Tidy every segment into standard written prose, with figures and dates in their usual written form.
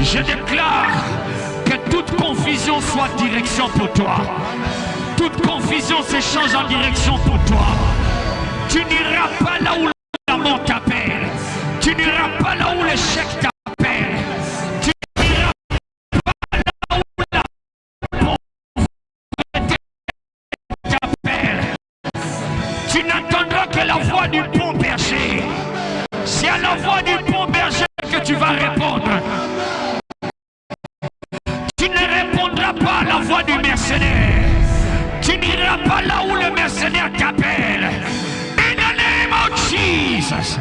Je déclare que toute confusion soit direction pour toi. Toute confusion s'échange en direction pour toi. Tu n'iras pas là où la mort t'appelle. Tu n'iras pas là où l'échec t'appelle. Tu n'iras pas là où la pauvreté t'appelle. Tu n'entendras que la voix du bon berger. C'est à la voix du bon berger que tu vas répondre. Tu ne répondras pas à la voix du mercenaire. Tu n'iras pas là où le mercenaire t'appelle. In the name of Jesus.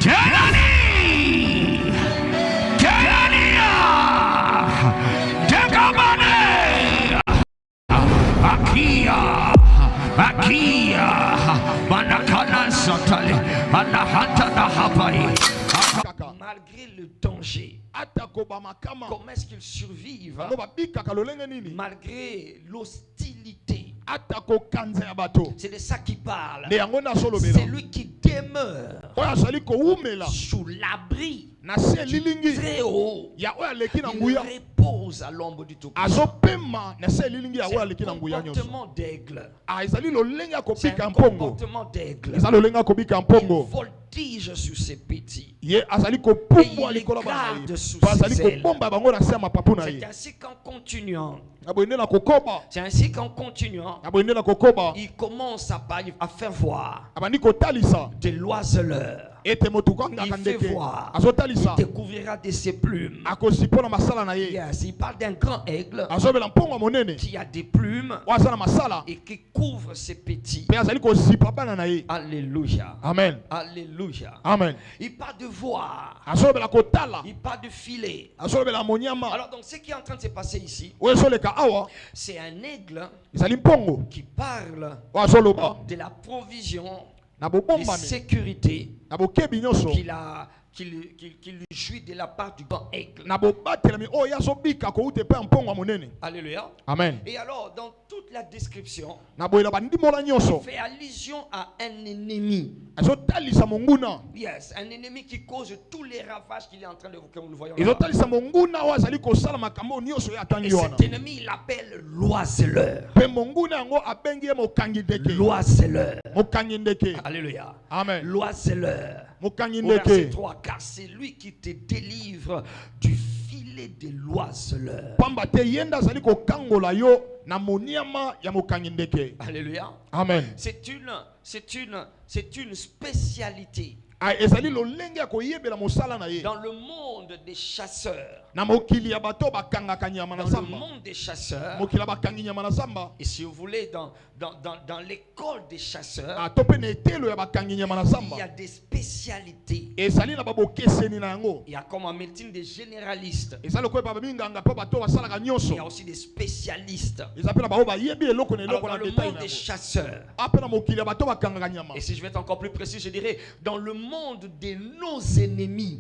Telani. Telania. Degamane. Akia. Akia. Manakana Santale. Manahanta Nahapai. Malgré le danger, comment est-ce qu'ils survivent malgré l'hostilité? C'est de ça qu'il parle. C'est lui qui demeure sous l'abri très haut. Il repose à l'ombre du Tout-Puissant. C'est un comportement d'aigle. C'est un comportement d'aigle. Il voltige sur ses petits. Et il les garde sous ses ailes. C'est ainsi qu'en continuant, il commence à faire voir de l'oiseleur. Il fait voir. Il découvrira de ses plumes. Yes, il parle d'un grand aigle qui a des plumes et qui couvre ses petits. Alléluia. Amen. Alléluia. Amen. Il parle de voir. Il parle de filet. Alors donc ce qui est en train de se passer ici, c'est un aigle qui parle de la provision, de sécurité qu'il lui jouit de la part du grand aigle. Alléluia. Amen. Et alors, dans toute la description, il fait allusion à un ennemi. Yes, un ennemi qui cause tous les ravages qu'il est en train de que nous voyons là. Et cet ennemi, il l'appelle l'oiseleur. L'oiseleur. Alléluia. Amen. L'oiseleur. Au verset 3, car c'est lui qui te délivre du filet de l'oiseleur. Alléluia. Amen. C'est une spécialité dans le monde des chasseurs. Dans le monde des chasseurs, et si vous voulez, dans l'école des chasseurs, il y a des spécialités. Il y a comme en médecine des généralistes. Il y a aussi des spécialistes. Alors dans le monde des chasseurs, et si je vais être encore plus précis, je dirais dans le monde de nos ennemis,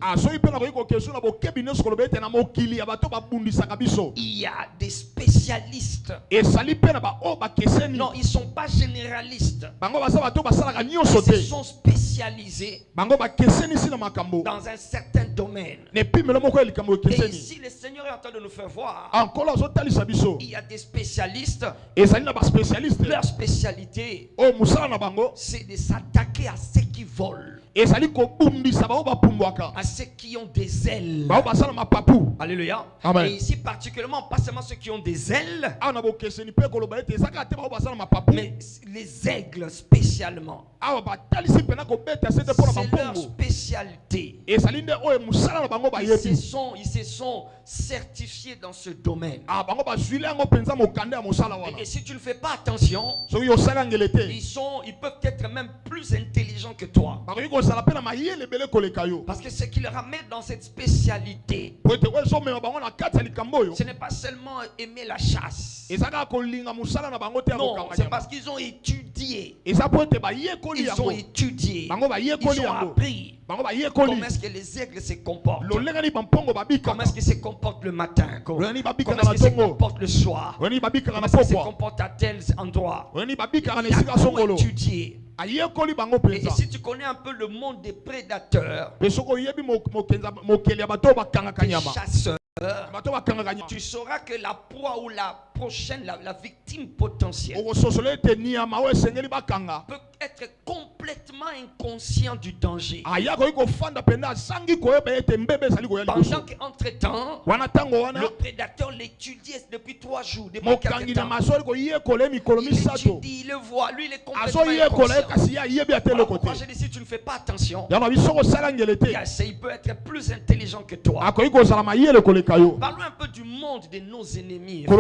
il y a des spécialistes. Non, ils ne sont pas généralistes. Ils se sont spécialisés dans un certain domaine. Et ici, le Seigneur est en train de nous faire voir. Il y a des spécialistes. Leur spécialité, c'est de s'attaquer à ceux qui volent, à ceux qui ont des ailes. Alléluia. Amen. Et ici particulièrement, pas seulement ceux qui ont des ailes, mais les aigles spécialement. C'est leur spécialité. Ils se sont certifiés dans ce domaine. Et si tu ne fais pas attention, ils peuvent être même plus intelligents que toi. Parce que ce qui leur amène dans cette spécialité, ce n'est pas seulement aimer la chasse. Non, c'est parce qu'ils ont étudié. Ils ont étudié. Ils ont appris comment est-ce que les aigles se comportent. Comment est-ce qu'ils se comportent le matin. Comment est-ce qu'ils se comportent le soir. Comment est-ce qu'ils se comportent à tel endroit. Ils ont tout étudié. Et si tu connais un peu le monde des prédateurs, des chasseurs, tu sauras que la proie ou la prochaine, la victime potentielle peut être complètement inconscient du danger. Pendant qu'entre-temps, le prédateur l'étudie depuis 3 jours, depuis quelques temps. Il étudie, il le voit, lui il est complètement inconscient. Pourquoi je dis si tu ne fais pas attention, il peut être plus intelligent que toi. Parlons un peu du monde de nos ennemis. Le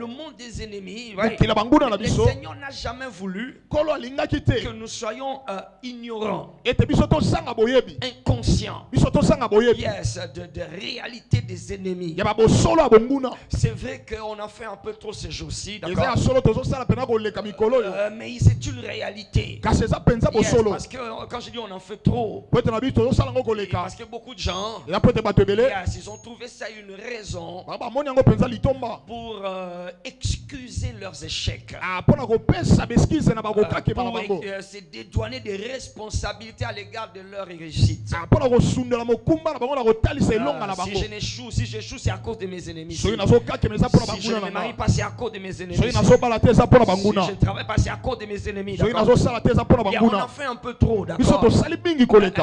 monde des ennemis, le Seigneur n'a jamais voulu que nous soyons ignorants, inconscients, de réalité des ennemis. C'est vrai qu'on a fait un peu trop ces jours-ci, d'accord? Mais c'est une réalité. Parce que quand je dis on en fait trop, parce que beaucoup de gens, ils ont trouvé ça une raison pour excuser leurs échecs, pour se dédouaner des responsabilités à l'égard de leur réussite. Si j'échoue, c'est à cause de mes ennemis. Si je ne me marie pas, c'est à cause de mes ennemis. Si je ne travaille pas, c'est à cause de mes ennemis. On en fait un peu trop, d'accord?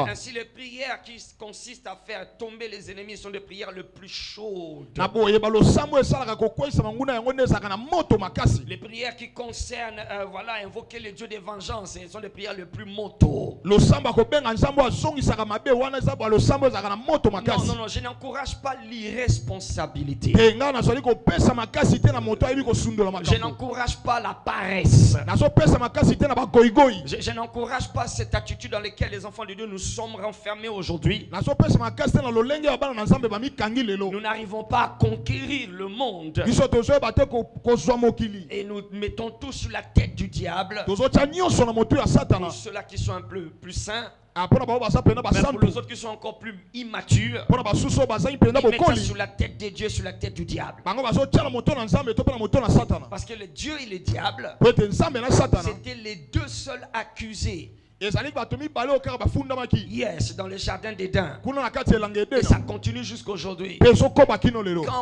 Ainsi, les prières qui consistent à faire tomber les ennemis sont des prières les plus chaudes. Les prières qui concernent invoquer les dieux de vengeance sont des prières les plus motos. Non, je n'encourage pas l'irresponsabilité. Je n'encourage pas la paresse. Je n'encourage pas cette attitude dans laquelle les enfants de Dieu nous sommes renfermés aujourd'hui. Nous n'arrivons pas à conquérir le monde. Et nous mettons tous sur la tête du diable. Pour ceux-là qui sont un peu plus saints, mais pour les autres qui sont encore plus immatures, ils mettent ça sur la tête de Dieu, sur la tête du diable. Parce que le Dieu et le diable, c'était les deux seuls accusés. Yes, dans le jardin d'Éden. Et ça continue jusqu'aujourd'hui. Quand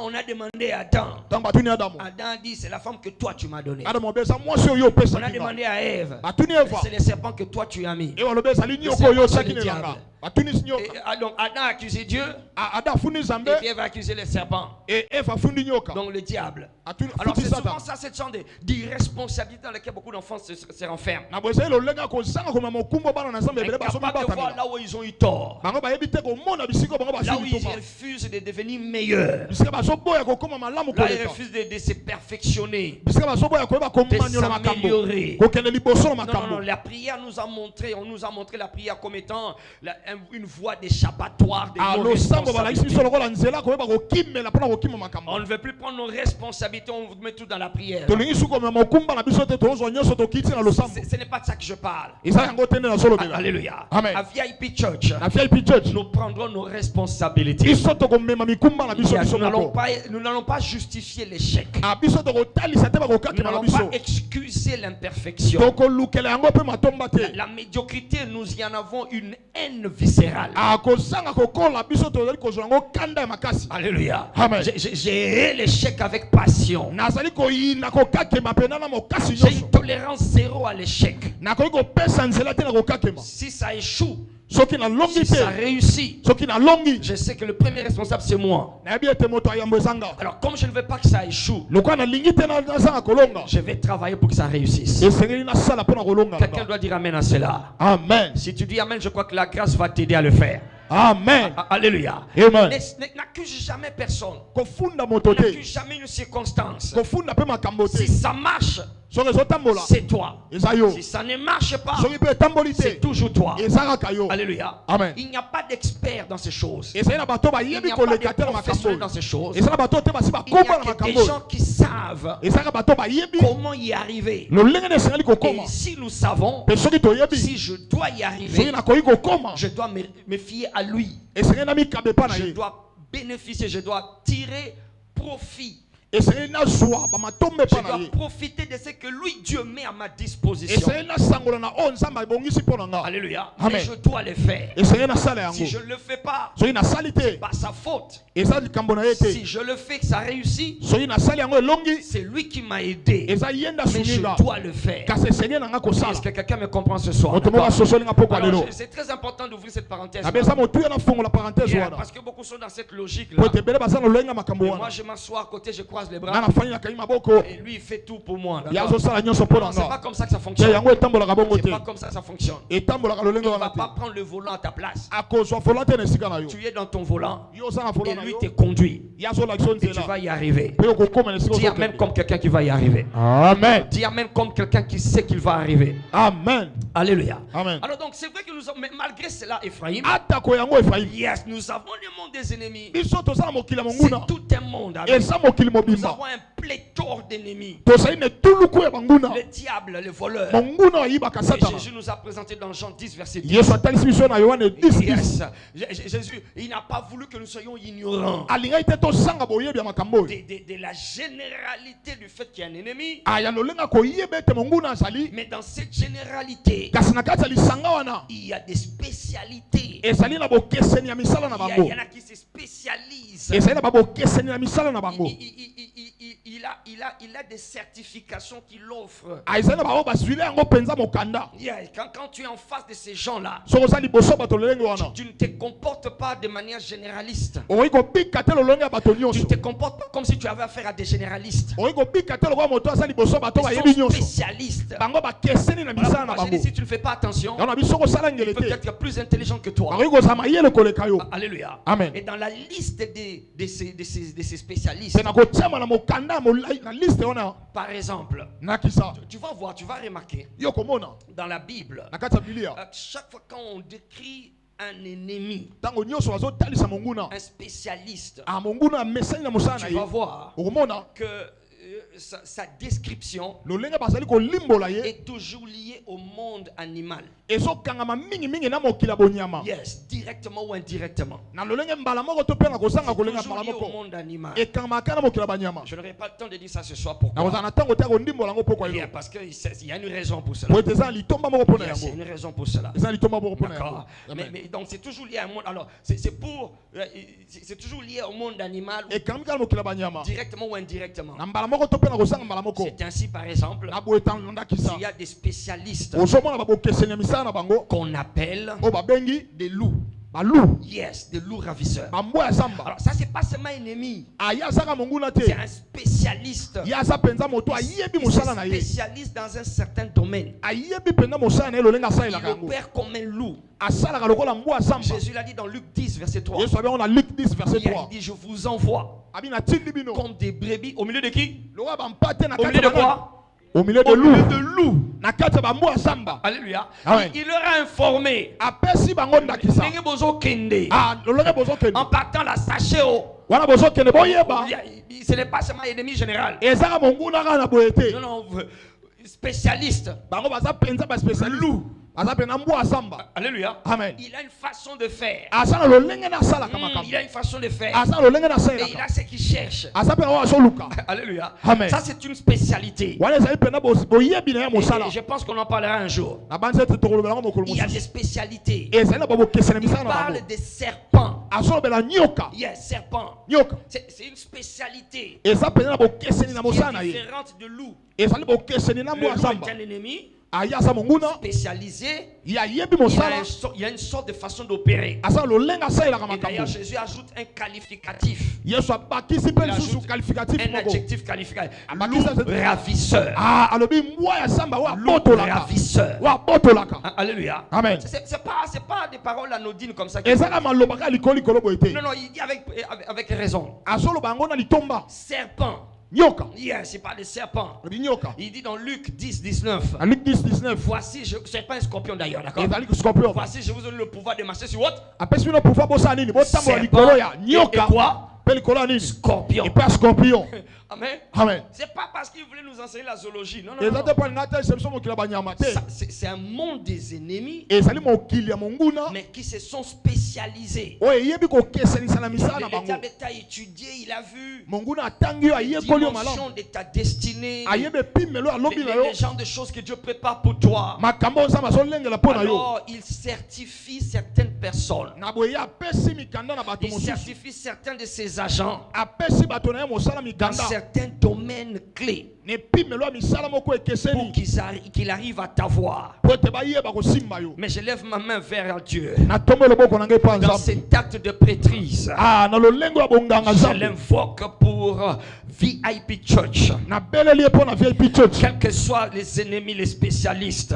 on a demandé à Adam, Adam a dit c'est la femme que toi tu m'as donnée. On a demandé à Ève, c'est le serpent que toi tu as mis. Donc Adam a accusé Dieu, et Ève a accusé le serpent, donc le diable. Alors c'est souvent ça, cette genre d'irresponsabilité dans laquelle beaucoup d'enfants se renferment. Incapables de voir là où ils ont eu tort, là où ils refusent de devenir meilleurs, là ils refusent de se perfectionner, de s'améliorer. Non, la prière nous a montré, on nous a montré la prière comme étant une voie d'échappatoire de nos responsabilités. On ne veut plus prendre nos responsabilités, on met tout dans la prière. Ce n'est pas de ça que je parle. Alléluia. Amen. À VIP Church, nous prendrons nos responsabilités. Nous n'allons pas justifier l'échec. Nous n'allons pas excuser l'imperfection. La médiocrité, nous y en avons une haine viscérale. Alléluia. J'ai l'échec avec passion. J'ai une tolérance zéro à l'échec. Si ça échoue, si ça réussit, je sais que le premier responsable c'est moi. Alors comme je ne veux pas que ça échoue, je vais travailler pour que ça réussisse. Quelqu'un doit dire amen à cela. Amen. Si tu dis amen, je crois que la grâce va t'aider à le faire. Amen. Alléluia. N'accuse jamais personne. N'accuse jamais une circonstance. Si ça marche, c'est toi. Si ça ne marche pas, c'est toujours toi. Alléluia. Amen. Il n'y a pas d'expert dans ces choses. Il n'y a pas de professionnel dans ces choses. Il n'y a que des gens qui savent comment y arriver. Et si nous savons, si je dois y arriver, je dois me fier à lui. Je dois bénéficier, je dois tirer profit Je dois profiter de ce que lui, Dieu, met à ma disposition. Alléluia. Mais je dois le faire. Si je ne le fais pas, c'est pas sa faute. Si je le fais, que ça réussit, c'est lui qui m'a aidé. Mais je dois le faire. Est-ce que quelqu'un me comprend ce soir? C'est très important d'ouvrir cette parenthèse. Parce que beaucoup sont dans cette logique-là. Moi, je m'assois à côté, je croise les bras. Et lui, il fait tout pour moi. C'est pas comme ça que ça fonctionne. C'est pas comme ça que ça fonctionne. Il ne va pas prendre le volant à ta place. Tu es dans ton volant et lui te conduit. Et tu vas y arriver. Dis amen comme quelqu'un qui va y arriver. Amen. Dis amen comme quelqu'un qui sait qu'il va arriver. Amen. Alléluia. Amen. Alors donc c'est vrai que nous avons, mais malgré cela, Ephraïm, yes, nous avons le monde des ennemis. C'est tout un monde. Nous avons un pléthore d'ennemis. Le diable, le voleur. Et Jésus nous a présenté dans Jean 10, verset 10. Yes. Jésus, il n'a pas voulu que nous soyons ignorants de la généralité du fait qu'il y a un ennemi. Mais dans cette généralité, il y a des spécialités. Il y en a qui se spécialisent. Il a des certifications qu'il offre. Quand tu es en face de ces gens-là, tu ne te comportes pas de manière généraliste. Tu ne te comportes pas comme si tu avais affaire à des généralistes. Ils sont spécialistes. Si tu ne fais pas attention, il peut être plus intelligent que toi. Alléluia. Amen. Et dans la liste de ces spécialistes, par exemple, tu vas voir, tu vas remarquer dans la Bible, chaque fois qu'on décrit un ennemi, un spécialiste, tu vas voir que sa description est toujours liée au monde animal. Yes, directement ou indirectement. C'est toujours lié au monde animal. Je n'aurai pas le temps de dire ça ce soir. Pourquoi? Parce qu'il y a une raison pour cela. Il y a une raison pour cela. D'accord. Mais donc c'est toujours lié à un monde. Alors c'est toujours lié au monde animal, directement ou indirectement. C'est ainsi, par exemple, il y a des spécialistes qu'on appelle des loups. Yes, des loups ravisseurs. Alors ça c'est pas seulement un ennemi, c'est un spécialiste. Il est spécialiste dans un certain domaine. Il opère comme un loup. Jésus l'a dit dans Luc 10 verset 3. Il dit je vous envoie comme des brebis au milieu de qui? Au milieu de quoi? Au milieu de loups. Alléluia. Il leur a informé. En partant la sachez. Ce n'est pas seulement ennemi général. Non, spécialiste. Loup. Alléluia. Amen. Il a une façon de faire. Il a une façon de faire. Et il a ce qu'il cherche. Alléluia. Amen. Ça c'est une spécialité. Et je pense qu'on en parlera un jour. Il y a des spécialités. Il parle des serpents. Yes, serpent. C'est une spécialité. Qui est différente de loup. Le loup est un ennemi spécialisé. Il y a une sorte de façon d'opérer. Et d'ailleurs Jésus ajoute un qualificatif. Il ajoute un adjectif qualificatif. Loup ravisseur. Loup ravisseur. Alléluia. Amen. C'est pas des paroles anodines comme ça. Non, il dit avec raison. Serpent. Yes, il parle de serpent. Il dit dans Luc 10, 19. Voici, c'est pas un scorpion d'ailleurs, d'accord? Voici, je vous donne le pouvoir de marcher sur what? Serpent et quoi? Scorpion. Et pas scorpion. Amen. Amen. C'est pas parce qu'il voulait nous enseigner la zoologie. Non, non, Et non. ça, C'est un monde des ennemis, mais mais qui se sont spécialisés. le Le diable t'a étudié, il a vu les dimensions de ta destinée, les genres de choses que Dieu prépare pour toi. Alors, il certifie certaines personnes. Il certifie certains de ses agents dans certains domaines clés pour qu'il arrive à t'avoir. Mais je lève ma main vers Dieu. Dans cet acte de prêtrise, je l'invoque pour VIP Church. Quels que soient les ennemis, les spécialistes,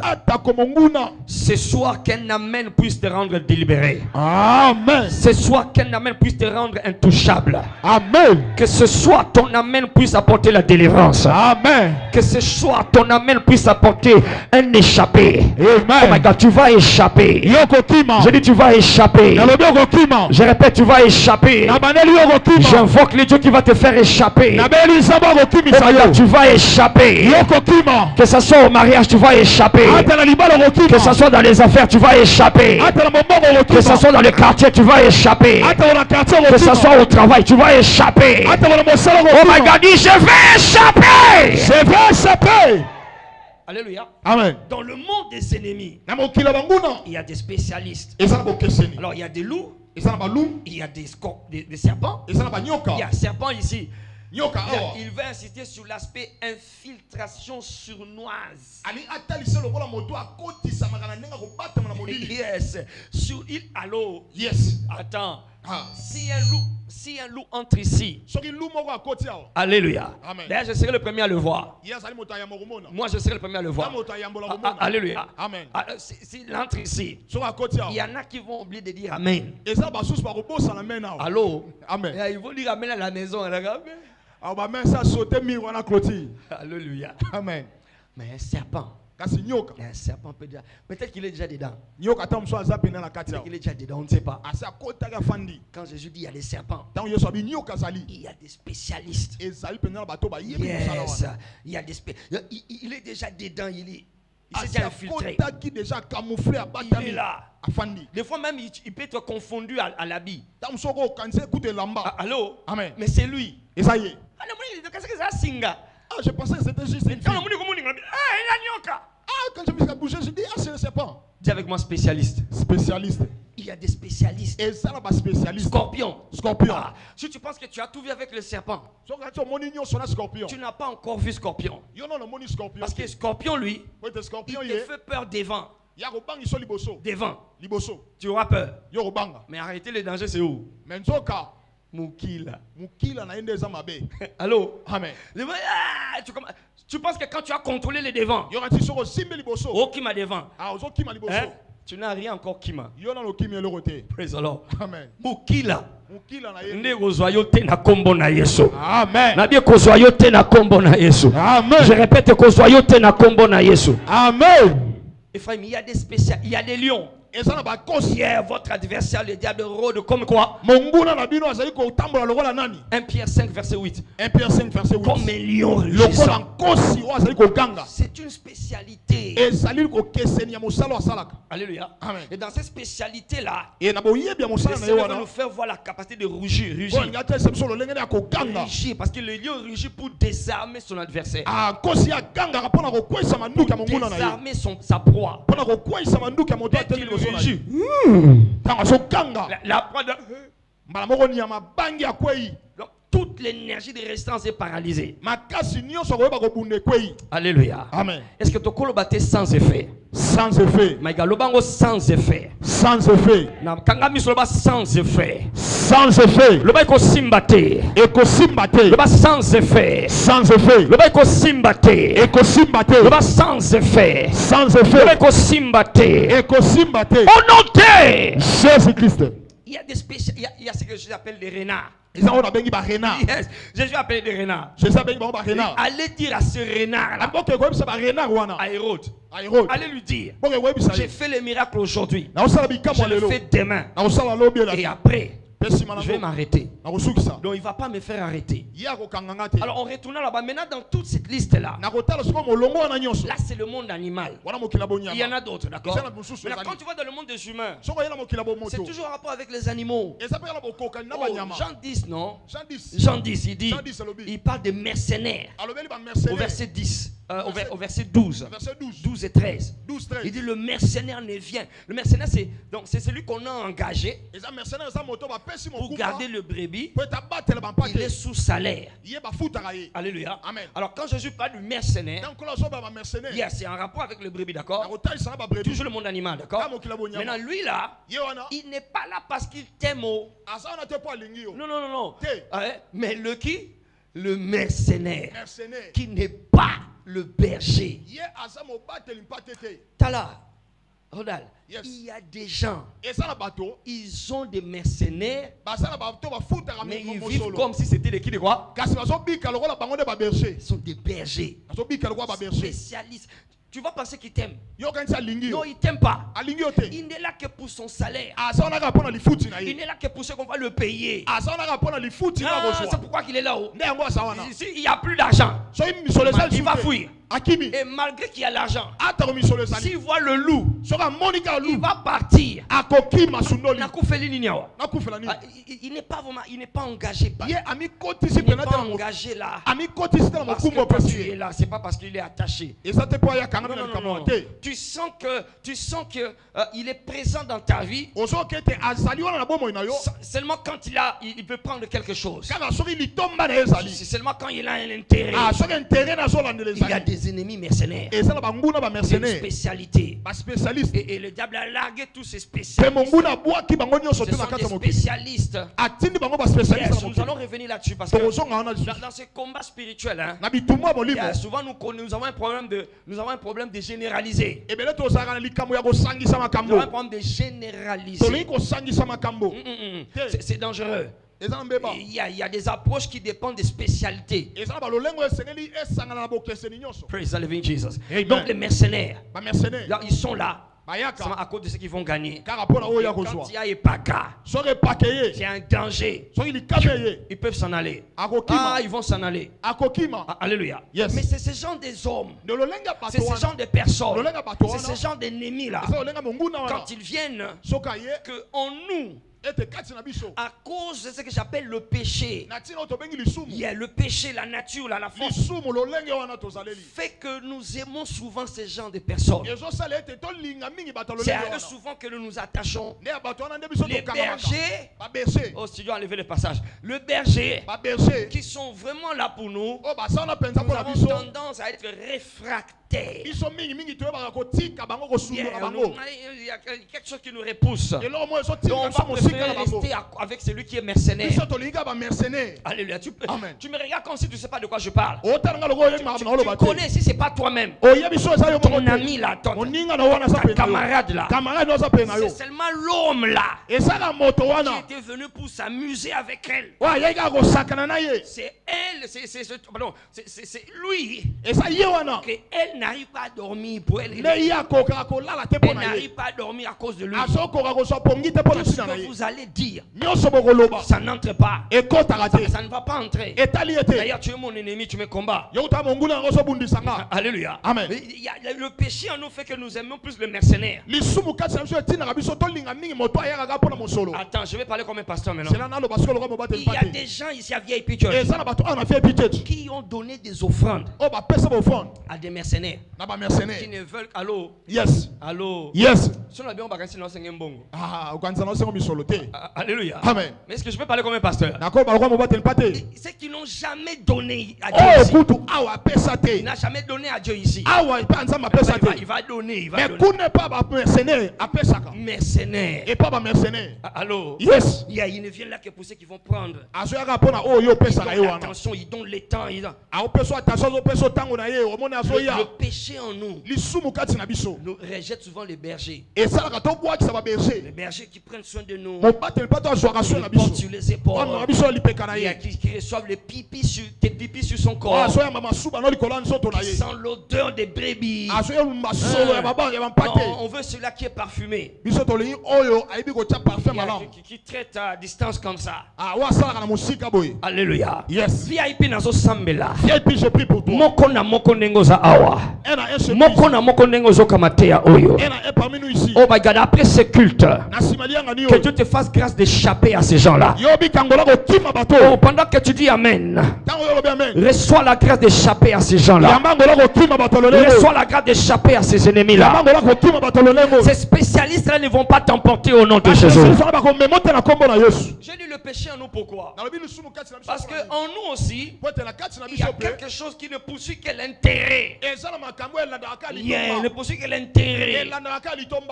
ce soir qu'un amen puisse te rendre délibéré. Amen. Ce soir qu'un amen puisse te rendre intouchable. Amen. Que ce soir ton amen puisse apporter la délivrance. Amen. Que ce soir ton amen puisse apporter un échappé. Amen. Oh my God, tu vas échapper. Je dis tu vas échapper. Je répète, tu vas échapper. J'invoque le Dieu qui va te faire échapper. Oh my God, tu vas échapper. Que ce soit au mariage, tu vas échapper. Que ce soit dans les affaires, tu vas échapper. Que ce soit dans le quartier, tu vas échapper. Que ce soit au travail, tu vas échapper. Oh my God, dis je vais échapper. Je vais échapper. Alléluia. Amen. Dans le monde des ennemis, il y a des spécialistes. Alors il y a des loups, il y a des serpents, il y a un serpent ici. Il va insister sur l'aspect infiltration sournoise. Yes. Allô. Yes. Attends. Si un loup entre ici. Alléluia. D'ailleurs, je serai le premier à le voir. Moi, je serai le premier à le voir. Alléluia. Amen. S'il entre ici, il y en a qui vont oublier de dire Amen. Allô. Amen. Ils vont dire Amen à la maison. Alléluia. Amen. Mais un serpent. Un serpent peut dire. Peut-être qu'il est déjà dedans. Peut-être qu'il est déjà dedans, on ne sait pas. Quand Jésus dit il y a des serpents, il y a des spécialistes. Yes. Il y a des il est déjà dedans. Il s'est déjà infiltré. Il est là. Des fois même, il peut être confondu à l'habit. Allô? Amen. Mais c'est lui. Et ça y est. Je pensais que c'était juste une fille. Quand je me suis bougé, je dis c'est le serpent. Dis avec moi spécialiste. Spécialiste. Il y a des spécialistes. Et ça là-bas spécialiste. Scorpion. Scorpion. Si tu penses que tu as tout vu avec le serpent, tu n'as pas encore vu Scorpion. Parce que Scorpion, lui, il te fait peur devant. Devant. Tu auras peur. Mais arrêtez les dangers, c'est où? Moukila. Allô? Amen. Tu penses que quand tu as contrôlé les devants, oh qui m'a devant, tu n'as rien encore qui m'a. Praise the Lord. Amen. Moukila. Amen. Je répète que na kombo na Yesu. Amen. Ephraim, il y a des spécialistes, il y a des lions. Hier, votre adversaire, le diable, rôde comme quoi? 1 Pierre 5, verset 8. 1 Pierre 5, verset 8. Comme un lion rugissant. C'est une spécialité. Alléluia. Amen. Et dans cette spécialité-là, le Seigneur va nous faire voir la capacité de rugir. Rugir, parce que le lion rugit pour désarmer son adversaire. Pour désarmer sa proie. Dès qu'il rugit, la proie de... Donc, toute l'énergie de résistance est paralysée. Alléluia. Amen. Est-ce que ton colobaté sans effet? Sans effet. Maïgalobango sans effet. Sans effet. Kangami soloba sans effet. Sans effet. Le baïko simbate. Eko simbate. Le bas sans effet. Sans effet. Le baïko simbate. Eko simbate. Le bas sans effet. Sans Le effet. baïko simbate. Eko simbate. Au nom de Jésus-Christ. il y a des spéciaux, il y a ce que j'appelle des renards. Ils ont appelé des renards. Yes. Jésus a appelé des renards. Jésus a appelé des renards. Allez dire à ce renard-là, à Hérode, allez lui dire, j'ai fait le miracle aujourd'hui, je le fais demain. Et après, je vais m'arrêter. Donc il ne va pas me faire arrêter. Alors on retourne là-bas. Maintenant dans toute cette liste-là, là c'est le monde animal. Il y en a d'autres, d'accord? Maintenant quand tu vois dans le monde des humains, c'est toujours en rapport avec les animaux. Jean 10, non? Jean 10, il parle de mercenaires. Au verset 10. Au verset 12. 12 et 13. Il dit le mercenaire ne vient. Le mercenaire c'est celui qu'on a engagé pour garder le brebis. Il est sous salaire. Alléluia. Alors quand Jésus parle du mercenaire, c'est en rapport avec le brebis, d'accord? Toujours le monde animal, d'accord? Maintenant lui là, il n'est pas là parce qu'il t'aime. Non. Mais le mercenaire qui n'est pas le berger. Tala, regarde, il y a des gens, ils ont des mercenaires, mais ils vivent comme si c'était des qui de quoi? Ils sont des bergers, spécialistes. Tu vas penser qu'il t'aime. Non, il ne t'aime pas. Il n'est là que pour son salaire. Il n'est là que pour ce qu'on va le payer. C'est pourquoi il est là-haut. Il n'y a plus d'argent. Il va fuir. Et malgré qu'il y a l'argent, s'il voit le loup, il va partir. Il n'est pas vraiment, il n'est pas engagé. Il n'est pas engagé là. Parce que quand tu es là, c'est pas parce qu'il est attaché. Non. Tu sens que il est présent dans ta vie. Seulement quand il peut prendre quelque chose. C'est seulement quand il a un intérêt. Il y a des ennemis mercenaires. C'est une spécialité. Et le diable a largué tous ces spécialistes. Ce sont des spécialistes. Nous allons revenir là-dessus parce que dans ces combats spirituels, souvent nous avons un problème de généraliser. Nous avons un problème de généraliser. C'est dangereux. Il y a des approches qui dépendent des spécialités. Praise the living Jesus. Donc les mercenaires, là, ils sont là à cause de ce qu'ils vont gagner. Quand il y a Epaka, il y a un danger, ils peuvent s'en aller. Ils vont s'en aller. Alléluia. Mais c'est ce genre des hommes, c'est ce genre de personnes, c'est ce genre d'ennemis là, quand ils viennent, qu'en nous, à cause de ce que j'appelle le péché, il y a le péché, la nature, la force, fait que nous aimons souvent ces gens de personnes. C'est à eux souvent que nous nous attachons. Les bergers, si tu as enlevé le passage, le berger, qui sont vraiment là pour nous, nous avons tendance à être réfractaires. Il y a quelque chose qui nous repousse. Donc on va préférer rester avec celui qui est mercenaire. Alléluia. Tu me regardes comme si tu ne sais pas de quoi je parle. Tu connais si ce n'est pas toi-même. Ton ami là, ton camarade là. C'est seulement l'homme là qui était venu pour s'amuser avec elle. C'est elle, c'est lui qu'elle n'arrive pas à dormir pour elle. Elle n'arrive pas à dormir à cause de lui. Tout ce que vous allez dire, ça n'entre pas. Ça ne va pas entrer. D'ailleurs, tu es mon ennemi, tu me combats. Alléluia. Amen. Le péché en nous fait que nous aimons plus le mercenaire. Attends, je vais parler comme un pasteur maintenant. Il y a des gens ici à Vieille Pitchers qui ont donné des offrandes à des mercenaires qui ne veulent. Allô? Yes. Allô? Yes. Alléluia. Amen. Mais est-ce que je peux parler comme un pasteur? C'est qu'ils n'ont jamais donné à Dieu ici. Il n'a jamais donné à Dieu ici. Il va donner. Mercenaire. Allô? Yes. Ils ne viennent là que pour ceux qui vont prendre. Attention, ils donnent les temps. Le péché en nous nous rejette souvent les bergers. Les bergers qui prennent soin de nous, qui portent sur les épaules, qui reçoivent tes pipis sur son corps, qui sent l'odeur des brebis. On veut celui-là qui est parfumé, qui traite à distance comme ça. Alléluia. Yes. VIP nazo sambela. VIP, je prie pour toi. Moko na moko nengoza awa. Moko na moko nengozo kamatea oyo. Oh my God, après ce culte, que Dieu te fasse grâce d'échapper à ces gens-là. Oh, pendant que tu dis Amen, reçois la grâce d'échapper à ces gens-là. Reçois la grâce d'échapper à ces ennemis-là. Ces spécialistes-là ne vont pas t'emporter au nom de Jésus. J'ai dit le péché en nous, pourquoi? Parce qu'en nous aussi, il y a quelque chose qui ne poursuit que l'intérêt. Il ne poursuit que l'intérêt.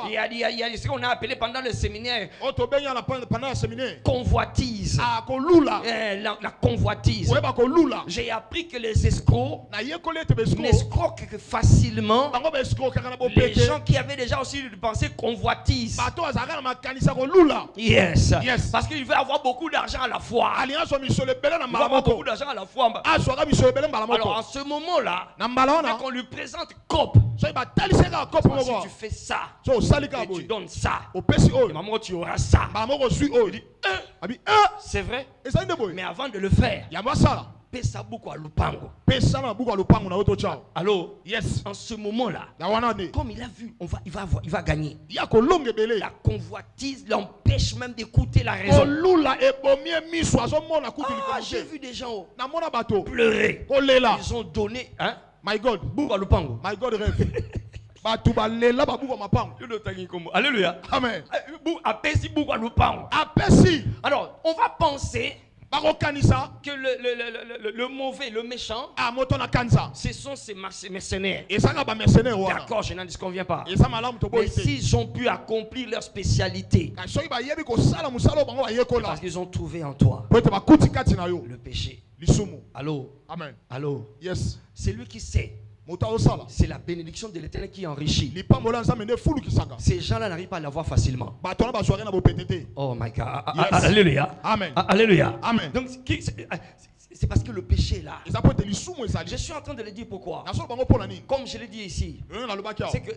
Il y a ce qu'on a appelé pendant le séminaire convoitise. La convoitise. J'ai appris que les escrocs n'escroquent que facilement les gens qui avaient déjà aussi pensé convoitise. Yes. Parce qu'il veut avoir beaucoup d'argent à la fois. Il veut avoir beaucoup d'argent à la fois. Alors en ce moment-là, qu'on lui présente COP. Si tu fais ça, et tu donnes ça, et maman tu auras ça. Il dit, c'est vrai. Mais avant de le faire, pesa beaucoup à lupango. Allô? Yes. En ce moment-là, comme il a vu, il va gagner. La convoitise l'empêche même d'écouter la raison. J'ai vu des gens pleurer. Ils ont donné, hein? My God. Beaucoup à lupango. My God rêve. Alléluia. Amen. Alors, on va penser que le mauvais, le méchant, ce sont ces mercenaires. D'accord, je n'en disconviens pas. Mais s'ils ont pu accomplir leur spécialité, parce qu'ils ont trouvé en toi le péché. Allô? Amen. Allô? Yes. C'est lui qui sait. C'est la bénédiction de l'Éternel qui enrichit. Ces gens-là n'arrivent pas à l'avoir facilement. Oh my God. Yes. Alléluia. Amen. Alléluia. Amen. Donc, c'est parce que le péché est là. Je suis en train de le dire pourquoi. Comme je l'ai dit ici, c'est que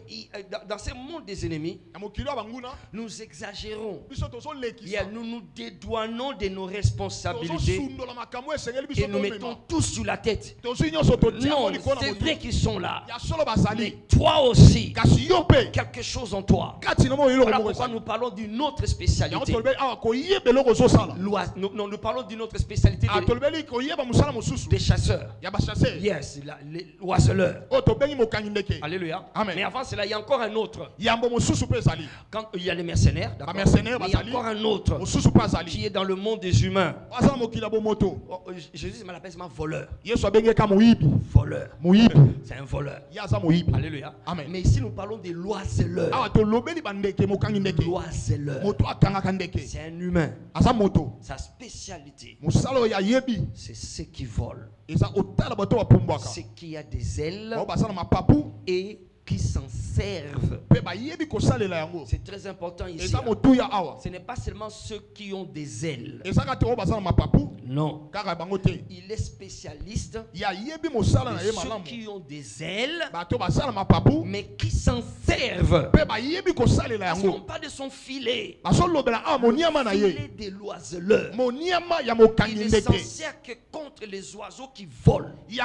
dans ce monde des ennemis, nous exagérons. Nous nous dédouanons de nos responsabilités et nous mettons tous sur la tête. Non, c'est vrai qu'ils sont là. Mais toi aussi, quelque chose en toi. Voilà pourquoi nous parlons d'une autre spécialité. Nous parlons d'une autre spécialité des chasseurs. Yes, les oiseleurs. Alléluia. Amen. Mais avant cela, il y a encore un autre. Quand il y a les mercenaires, mais il y a encore un autre qui est dans le monde des humains. Jésus m'appelle voleur. Voleur. C'est un voleur. Alléluia. Amen. Mais ici nous parlons des loiseleurs. Loiseleur. C'est un humain. Sa spécialité, c'est ceux qui volent, ceux qui a des ailes et qui s'en servent. C'est très important ici. Ce n'est pas seulement ceux qui ont des ailes. Non. Il est spécialiste de ceux qui ont des ailes mais qui s'en servent. Parce qu'on parle de son filet. Filet des loiseleurs. Il ne s'en sert que contre les oiseaux qui volent. Et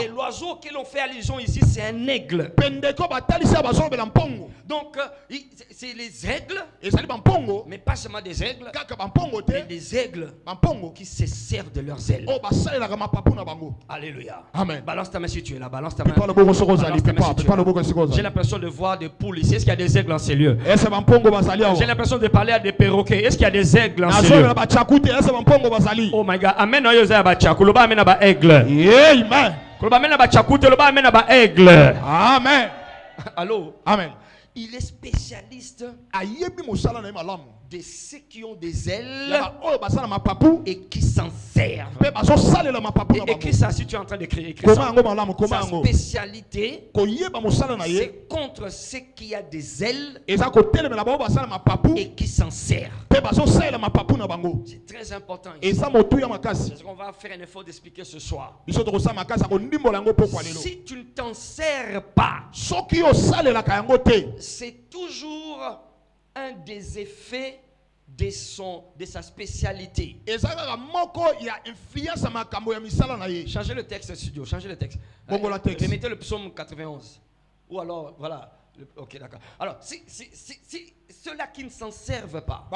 l'oiseau que l'on fait allusion ici, c'est un aigle. Donc, c'est les aigles, mais pas seulement des aigles, mais des aigles qui se servent de leurs ailes. Alléluia. Amen. Balance ta main si tu es là. Balance ta main. J'ai l'impression de voir des poules ici. Est-ce qu'il y a des aigles en ces lieux? J'ai l'impression de parler à des perroquets. Est-ce qu'il y a des aigles en ces lieux? Oh my God. Amen. Amen. Amen. Allô? Amen. il est spécialiste de ceux qui ont des ailes et qui s'en servent. Écris ça si tu es en train d'écrire. Sa spécialité, c'est contre ceux qui ont des ailes et qui s'en servent. C'est très important ici. Parce qu'on va faire un effort d'expliquer ce soir. Si tu ne t'en sers pas, c'est toujours un des effets de sa spécialité. Changez le texte, studio. Changez le texte. Remettez le psaume 91. Ou alors, voilà. Ok, d'accord. Alors, si ceux-là qui ne s'en servent pas,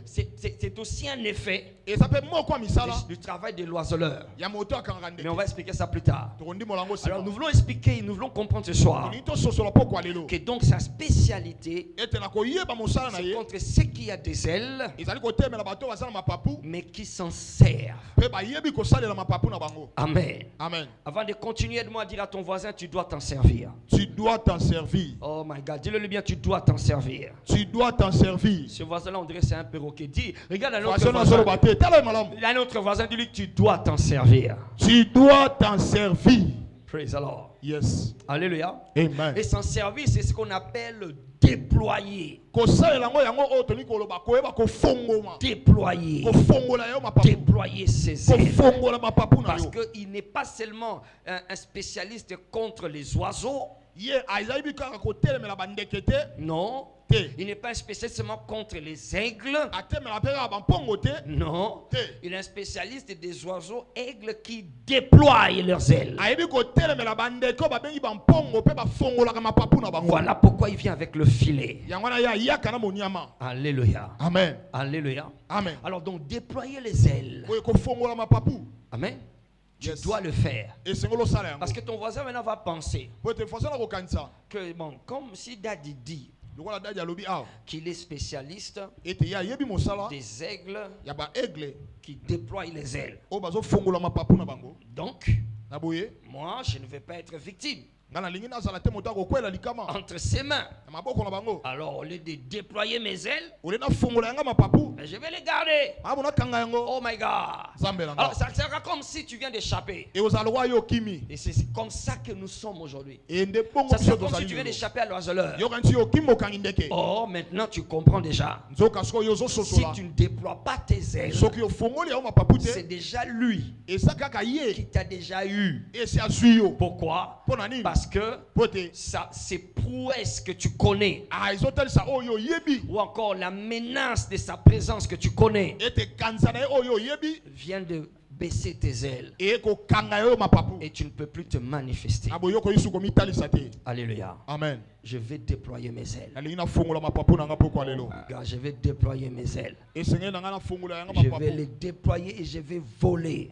c'est aussi un effet du travail de l'oiseleur. Mais on va expliquer ça plus tard. Alors, nous voulons expliquer, nous voulons comprendre ce soir que donc sa spécialité, c'est contre ceux qui ont des ailes, mais qui s'en servent. Amen. Amen. Avant de continuer, aide-moi à dire à ton voisin, tu dois t'en servir. Tu dois t'en servir. Oh my God, dis-le bien, tu dois t'en servir. Tu dois t'en servir. Ce voisin-là, on dirait que c'est un perroquet. Dis, regarde un autre voisin. Il y a un autre voisin, dis-lui, tu dois t'en servir. Tu dois t'en servir. Praise the Lord. Yes. Alléluia. Amen. Et s'en servir, c'est ce qu'on appelle déployer. Déployer. Déployer ses ailes. Parce qu'il n'est pas seulement un spécialiste contre les oiseaux. Non. Il n'est pas un spécialiste seulement contre les aigles. Non. Il est un spécialiste des oiseaux aigles qui déploient leurs ailes. Voilà pourquoi il vient avec le filet. Alléluia. Amen. Alléluia. Amen. Alors donc déployer les ailes. Amen. Tu dois le faire. Parce que ton voisin maintenant va penser que bon, comme si Daddy dit qu'il est spécialiste des aigles qui déploient les ailes. Donc, moi, je ne vais pas être victime entre ses mains. Alors, au lieu de déployer mes ailes, je vais les garder. Oh my God. Alors, ça sera comme si tu viens d'échapper. Et c'est comme ça que nous sommes aujourd'hui. Ça sera comme si tu viens d'échapper à l'oiseleur. Oh, maintenant tu comprends déjà. Si tu ne déploies pas tes ailes, c'est déjà lui qui t'a déjà eu. Pourquoi? Parce que ça, c'est prouesse que tu connais. Ou encore la menace de sa présence que tu connais vient de baisser tes ailes. Et tu ne peux plus te manifester. Alléluia. Amen. Je vais déployer mes ailes. Je vais déployer mes ailes. Je vais les déployer et je vais voler.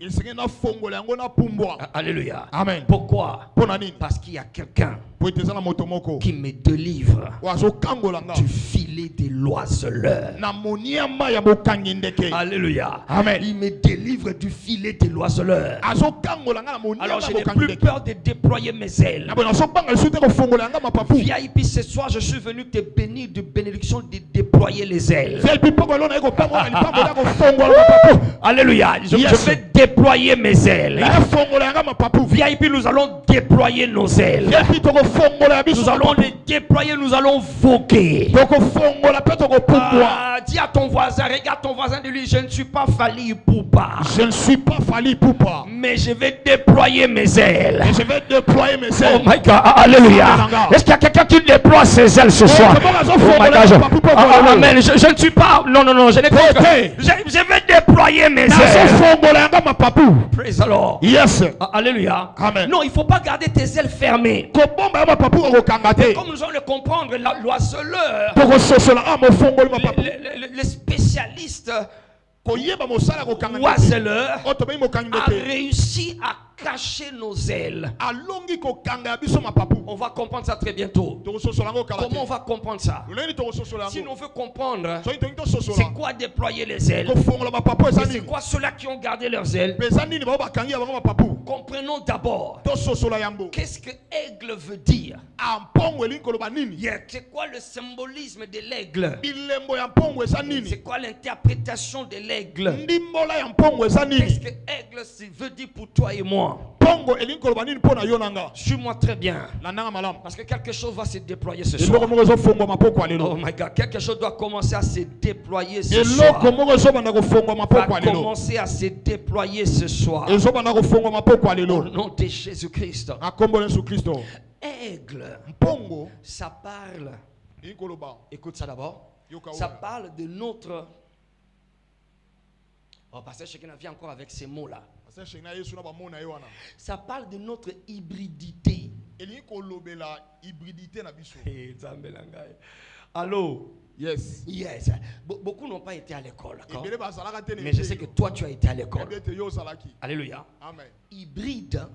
Alléluia. Amen. Pourquoi? Parce qu'il y a quelqu'un qui me délivre du filet de l'oiseleur. Alléluia. Amen. Il me délivre du filet de l'oiseleur. Alors je n'ai plus peur de déployer mes ailes. Viens ici ce soir, je suis venu te bénir de bénédiction de déployer les ailes. Alléluia. Je vais déployer mes ailes. Viens ici, nous allons déployer nos ailes. Nous allons les déployer, nous allons voguer. Dis à ton voisin, regarde ton voisin de lui, je ne suis pas Fali Poupa. Je ne suis pas Fali Poupa. Mais je vais déployer mes ailes. Et je vais déployer mes ailes. Oh my God, alléluia. Est-ce qu'il y a quelqu'un qui déploie ses ailes ce soir? Oh my God. Amen. Je ne suis pas. Non, je n'ai pas. Je vais déployer mes ailes. Praise the Lord. Yes. Alléluia. Amen. Non, il ne faut pas garder tes ailes fermées. Comme nous allons le comprendre, l'oiseleur, le spécialiste oiseleur a réussi à cacher nos ailes. On va comprendre ça très bientôt. Comment on va comprendre ça? Si on veut comprendre, c'est quoi déployer les ailes? C'est quoi ceux-là qui ont gardé leurs ailes? Comprenons d'abord qu'est-ce que aigle veut dire. C'est quoi le symbolisme de l'aigle? C'est quoi l'interprétation de l'aigle? Qu'est-ce que aigle veut dire pour toi et moi? Suis-moi très bien. Parce que quelque chose va se déployer ce soir. Oh my God, quelque chose doit commencer à se déployer ce soir. Va commencer à se déployer ce soir. Au nom de Jésus-Christ. Aigle, ça parle. Écoute ça d'abord. Ça parle de notre... Oh, pasteur Shekina vient encore avec ces mots-là. Ça parle de notre hybridité. Allô? Yes. Yes. Beaucoup n'ont pas été à l'école. Mais je sais que toi, tu as été à l'école. Alléluia. Amen. Hybride,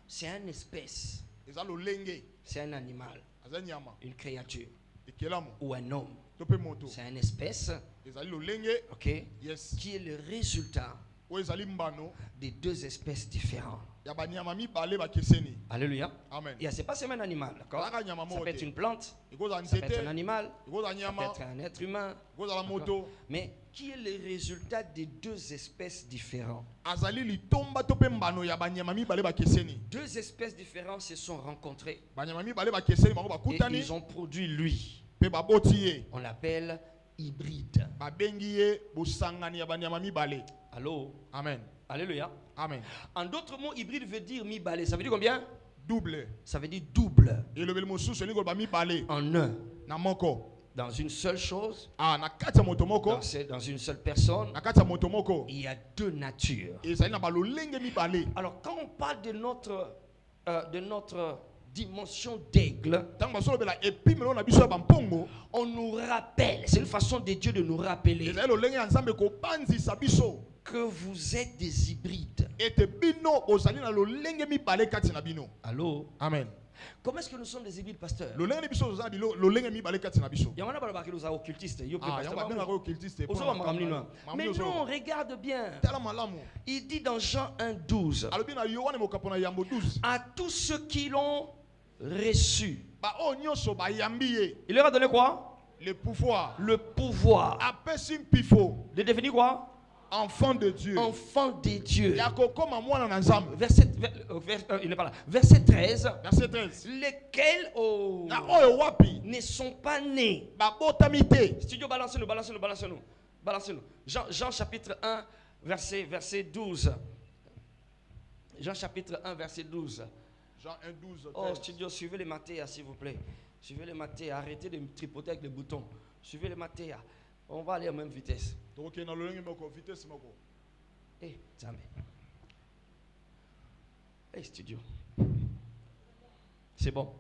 c'est une espèce. C'est un animal. Une créature. Ou un homme. C'est une espèce, okay, yes, qui est le résultat des deux espèces différentes. Alléluia. Amen. Et c'est pas seulement un animal, d'accord? Ça peut être une plante, ça peut être un animal, ça peut être un être humain. Mais qui est le résultat des deux espèces différentes? Deux espèces différentes se sont rencontrées et ils ont produit lui. On l'appelle hybride. Allô? Amen. Alléluia. Amen. En d'autres mots, hybride veut dire mi-balé. Ça veut dire combien? Double. Ça veut dire double. En un. Dans une seule chose. Dans une seule personne. Il y a deux natures. Alors quand on parle de notre dimension d'aigle, on nous rappelle, c'est une façon de Dieu de nous rappeler que vous êtes des hybrides. Allô? Amen. Comment est-ce que nous sommes des hybrides, pasteur? Mais non, regarde bien. Il dit dans Jean 1,12 à tous ceux qui l'ont reçu, il leur a donné quoi? Le pouvoir. Le pouvoir de devenir quoi? Enfant de Dieu. Enfant de Dieu. Verset 13. Lesquels ne sont pas nés. Studio, balance-nous. Jean chapitre 1, verset 12. Jean chapitre 1, verset 12. Jean 1, 12. Oh, studio, suivez les Mathéas, s'il vous plaît. Suivez les Mathéas. Arrêtez de me tripoter avec les boutons. Suivez les Mathéas. On va aller à la même vitesse. Eh, studio. C'est bon.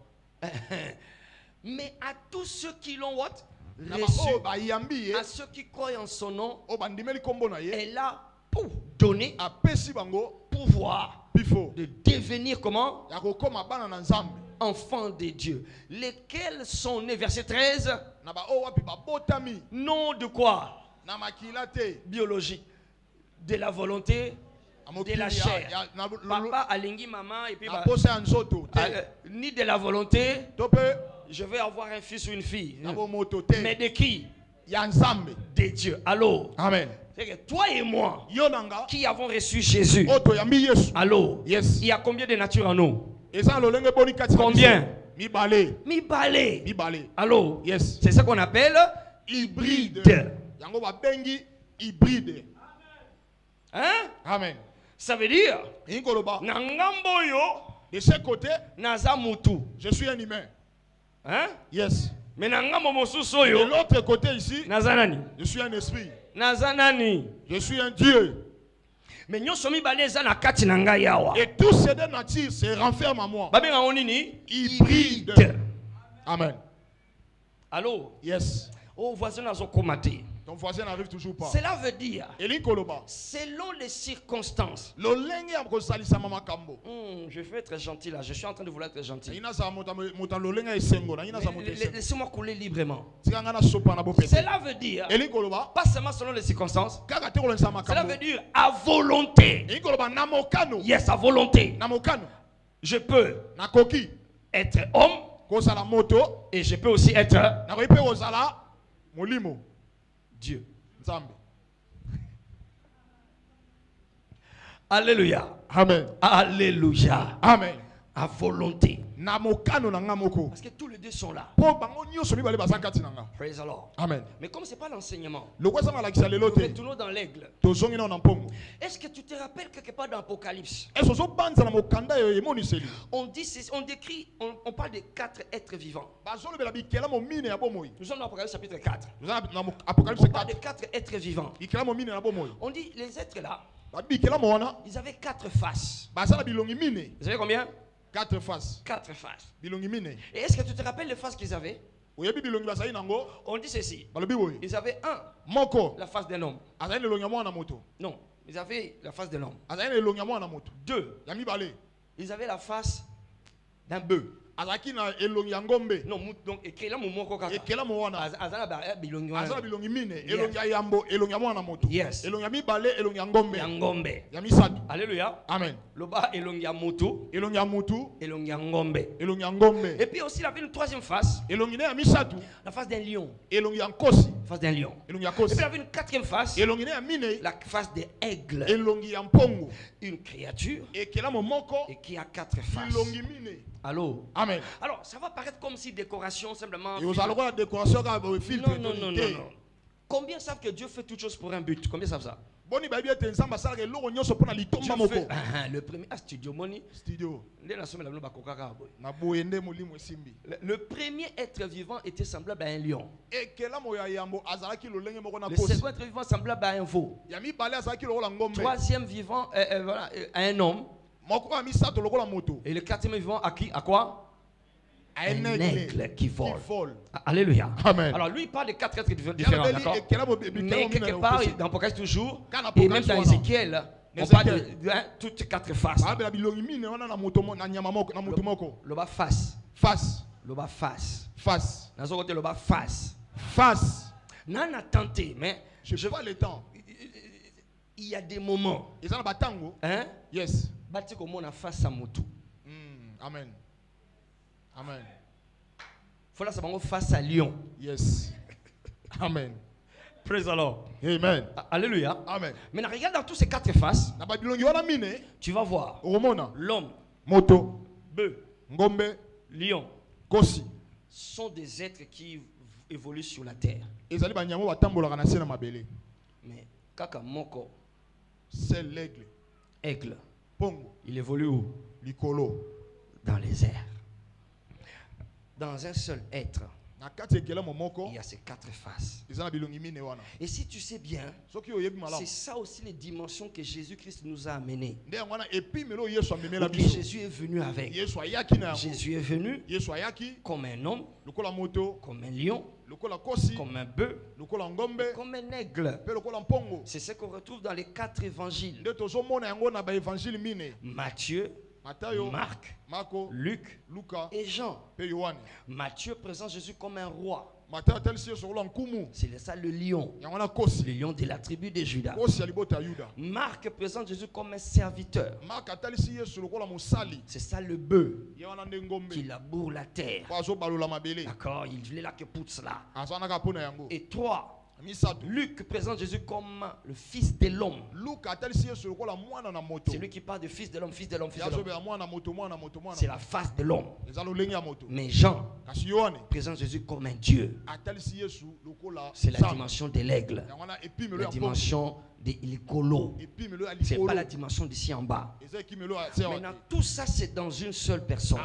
Mais à tous ceux qui l'ont reçu, à ceux qui croient en son nom, elle a donné pouvoir de devenir comment? Enfants de Dieu. Lesquels sont nés, verset 13, non de quoi? Biologique. De la volonté, de la chair. Papa alingi maman et puis ni de la volonté, je vais avoir un fils ou une fille. Mais de qui? De Dieu. Allô? Amen. C'est que toi et moi qui avons reçu Jésus. Allô? Yes. Il y a combien de natures en nous? Combien? Mi-balé. Allô? Yes. C'est ça qu'on appelle hybride. Hybride. Hein? Amen. Ça veut dire de ce côté, je suis un humain. Hein? Yes. Mais de l'autre côté ici, je suis un esprit. Je suis un Dieu. Mais et tous ces deux natures se renferment en moi. Hybride. Amen. Allô? Yes. Oh, voisin a komate. Ton voisin n'arrive toujours pas. Cela veut dire, selon les circonstances. Je veux être gentil là, je suis en train de vouloir être gentil. Laissez-moi couler librement. Cela veut dire, pas seulement selon les circonstances, cela veut dire à volonté. Yes, à volonté. Je peux être homme et je peux aussi être Dieu. Alléluia. Amen. Alléluia. Amen. À volonté. Parce que tous les deux sont là. Praise the Lord. Amen. Mais comme ce n'est pas l'enseignement, nous retournons dans l'aigle. Est-ce que tu te rappelles quelque part dans l'Apocalypse? On décrit, on parle de 4 êtres vivants. Nous sommes dans l'Apocalypse chapitre 4. On parle de 4 êtres vivants. On dit les êtres là, ils avaient 4 faces. Vous savez combien? 4 faces. 4 faces. Et est-ce que tu te rappelles les faces qu'ils avaient? On dit ceci. Ils avaient la face d'un homme. Non, ils avaient la face d'un homme. 2. Ils avaient la face d'un bœuf. Non, donc ekela momoko kaka. Ekela mowana. Azana ba bilongi wana. Azana bilongi mine, elongi ya yambo, elongi ya mwana moto. Yes. Elongi ya mibale, elongi ya ngombe. Ya ngombe. Ya misatu. Alléluia. Amen. Loba elongi ya moto. Elongi ya mutu. Elongi ya ngombe. Elongi ya ngombe. Et puis aussi il avait une troisième face. Elongi ya misatu. La face d'un lion. Elongi ya nkosi. La face d'un lion. Elongi ya kosi. Et puis il avait une quatrième face. Elongi ya mine. La face d'un aigle. Elongi ya mpongo. Une créature. Ekela momoko. Et qui a 4 faces. Elongi mine. Allô? Amen. Alors, ça va paraître comme si décoration simplement. Et vous allez voir la décoration quand vous filtre. Non. Combien savent que Dieu fait toutes choses pour un but? Combien savent ça? Le premier studio money. Studio. Le premier être vivant était semblable à un lion. Le second être vivant semblable à un veau. Troisième vivant voilà, à un homme. Et le quatrième vivant à qui? À quoi? Un aigle qui vole. Alléluia. Amen. Alors lui il parle de 4 êtres différents, d'accord? Mais quelque part dans l'Apocalypse toujours, et même dans Ézéchiel, on parle de toutes 4 faces. Le bas face. Face. Le bas face. Face. Dans ce côté le bas face. Face. Non, a tenté, mais je vois le temps. Il y a des moments. Hein? Yes. Bâti comme on a face à moto. Amen. Amen. Faut là ça va face à lion. Yes. Amen. Praise the Lord. Amen. Alléluia. Amen. Maintenant regarde dans tous ces 4 faces. Tu vas voir. L'homme, moto, bœuf, ngombe, lion, kosi sont des êtres qui évoluent sur la terre. Mais kaka moko, c'est l'aigle. Aigle. Pongo. Il évolue où? Likolo. Dans les airs. Dans un seul être, il y a ces 4 faces. Et si tu sais bien, c'est ça aussi les dimensions que Jésus-Christ nous a amenées. Que Jésus est venu avec. Jésus est venu comme un homme, comme un lion, comme un bœuf, comme un aigle. C'est ce qu'on retrouve dans les 4 évangiles. Matthieu, Marc, Luc et Jean. Matthieu présente Jésus comme un roi. C'est ça le lion. Le lion de la tribu de Juda. Marc présente Jésus comme un serviteur. C'est ça le bœuf qui laboure la terre. D'accord, il voulait là que pour cela. Et 3. Luc présente Jésus comme le fils de l'homme. C'est lui qui parle de fils de l'homme, fils de l'homme, fils de l'homme. C'est la face de l'homme. Mais Jean présente Jésus comme un Dieu. C'est la dimension de l'aigle. La dimension de l'icolo. C'est pas la dimension d'ici en bas. Maintenant, tout ça c'est dans une seule personne.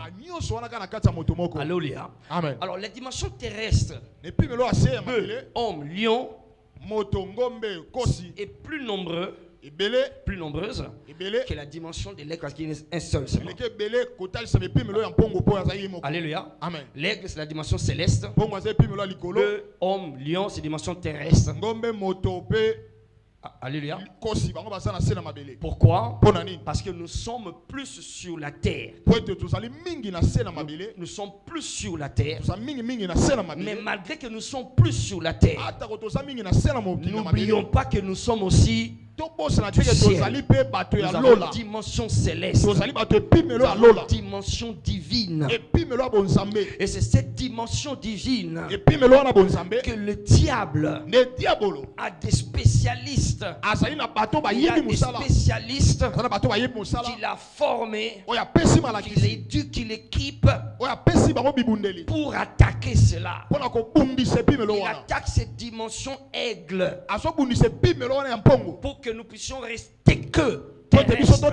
Alléluia. Amen. Alors, la dimension terrestre, bœuf, homme, lion, moto, ngombe, kosi, est plus nombreux plus nombreuse que la dimension de l'aigle parce qu'il y a un seul seulement. Alléluia. Amen. L'aigle, c'est la dimension céleste. Le homme, lion, c'est la dimension terrestre. Alléluia. Pourquoi? Parce que nous sommes plus sur la terre. Nous sommes plus sur la terre. Mais malgré que nous sommes plus sur la terre, n'oublions pas que nous sommes aussi du ciel. Nous avons une dimension céleste, une dimension divine. Et c'est cette dimension divine que le diable a des spécialistes. Il y a des spécialistes qu'il a formés, qu'il éduque, qu'il équipe pour attaquer cela. Il attaque cette dimension aigle pour que nous puissions rester que terrestre,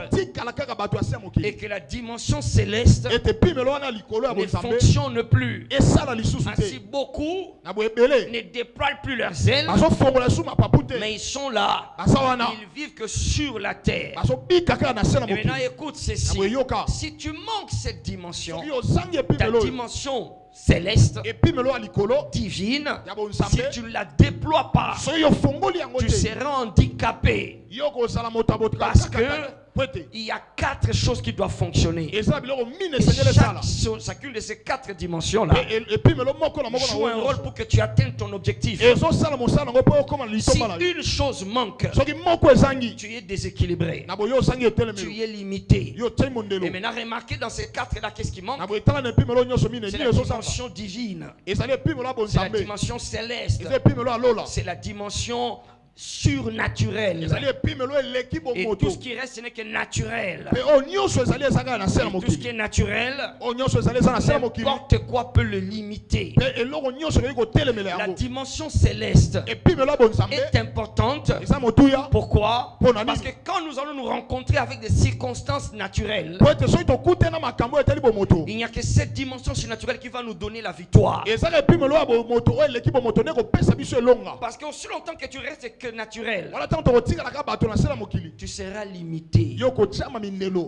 et que la dimension céleste ne fonctionne plus. Ainsi beaucoup ne déploient plus leurs ailes, mais ils sont là, ils vivent que sur la terre. Et maintenant écoute ceci, si tu manques cette dimension, ta dimension céleste, divine, si tu ne la déploies pas, tu seras handicapé. Parce que il y a 4 choses qui doivent fonctionner. Et chacune de ces 4 dimensions-là joue un rôle pour que tu atteignes ton objectif. Si une chose manque, tu es déséquilibré, tu es limité. Et maintenant, remarquez dans ces 4-là, qu'est-ce qui manque? C'est la dimension divine, c'est la dimension céleste, c'est la dimension surnaturel. Et tout ce qui reste, ce n'est que naturel. Et tout ce qui est naturel, n'importe quoi peut le limiter. La dimension céleste est importante. Pourquoi? Parce que quand nous allons nous rencontrer avec des circonstances naturelles, il n'y a que cette dimension surnaturelle qui va nous donner la victoire. Parce que aussi longtemps que tu restes que naturel, tu seras limité.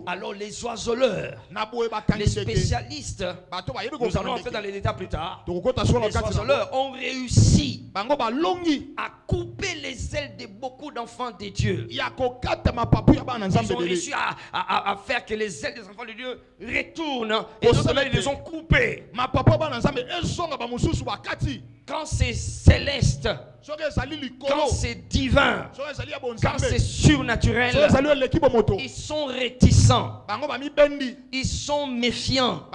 Alors les oiseleurs, les spécialistes, nous allons entrer dans les détails plus tard, les oiseleurs ont réussi à couper les ailes de beaucoup d'enfants de Dieu. Ils ont réussi à faire que les ailes des enfants de Dieu retournent, et d'autres ils les ont coupées. Quand c'est céleste, quand c'est divin, quand c'est surnaturel, ils sont réticents, ils sont méfiants,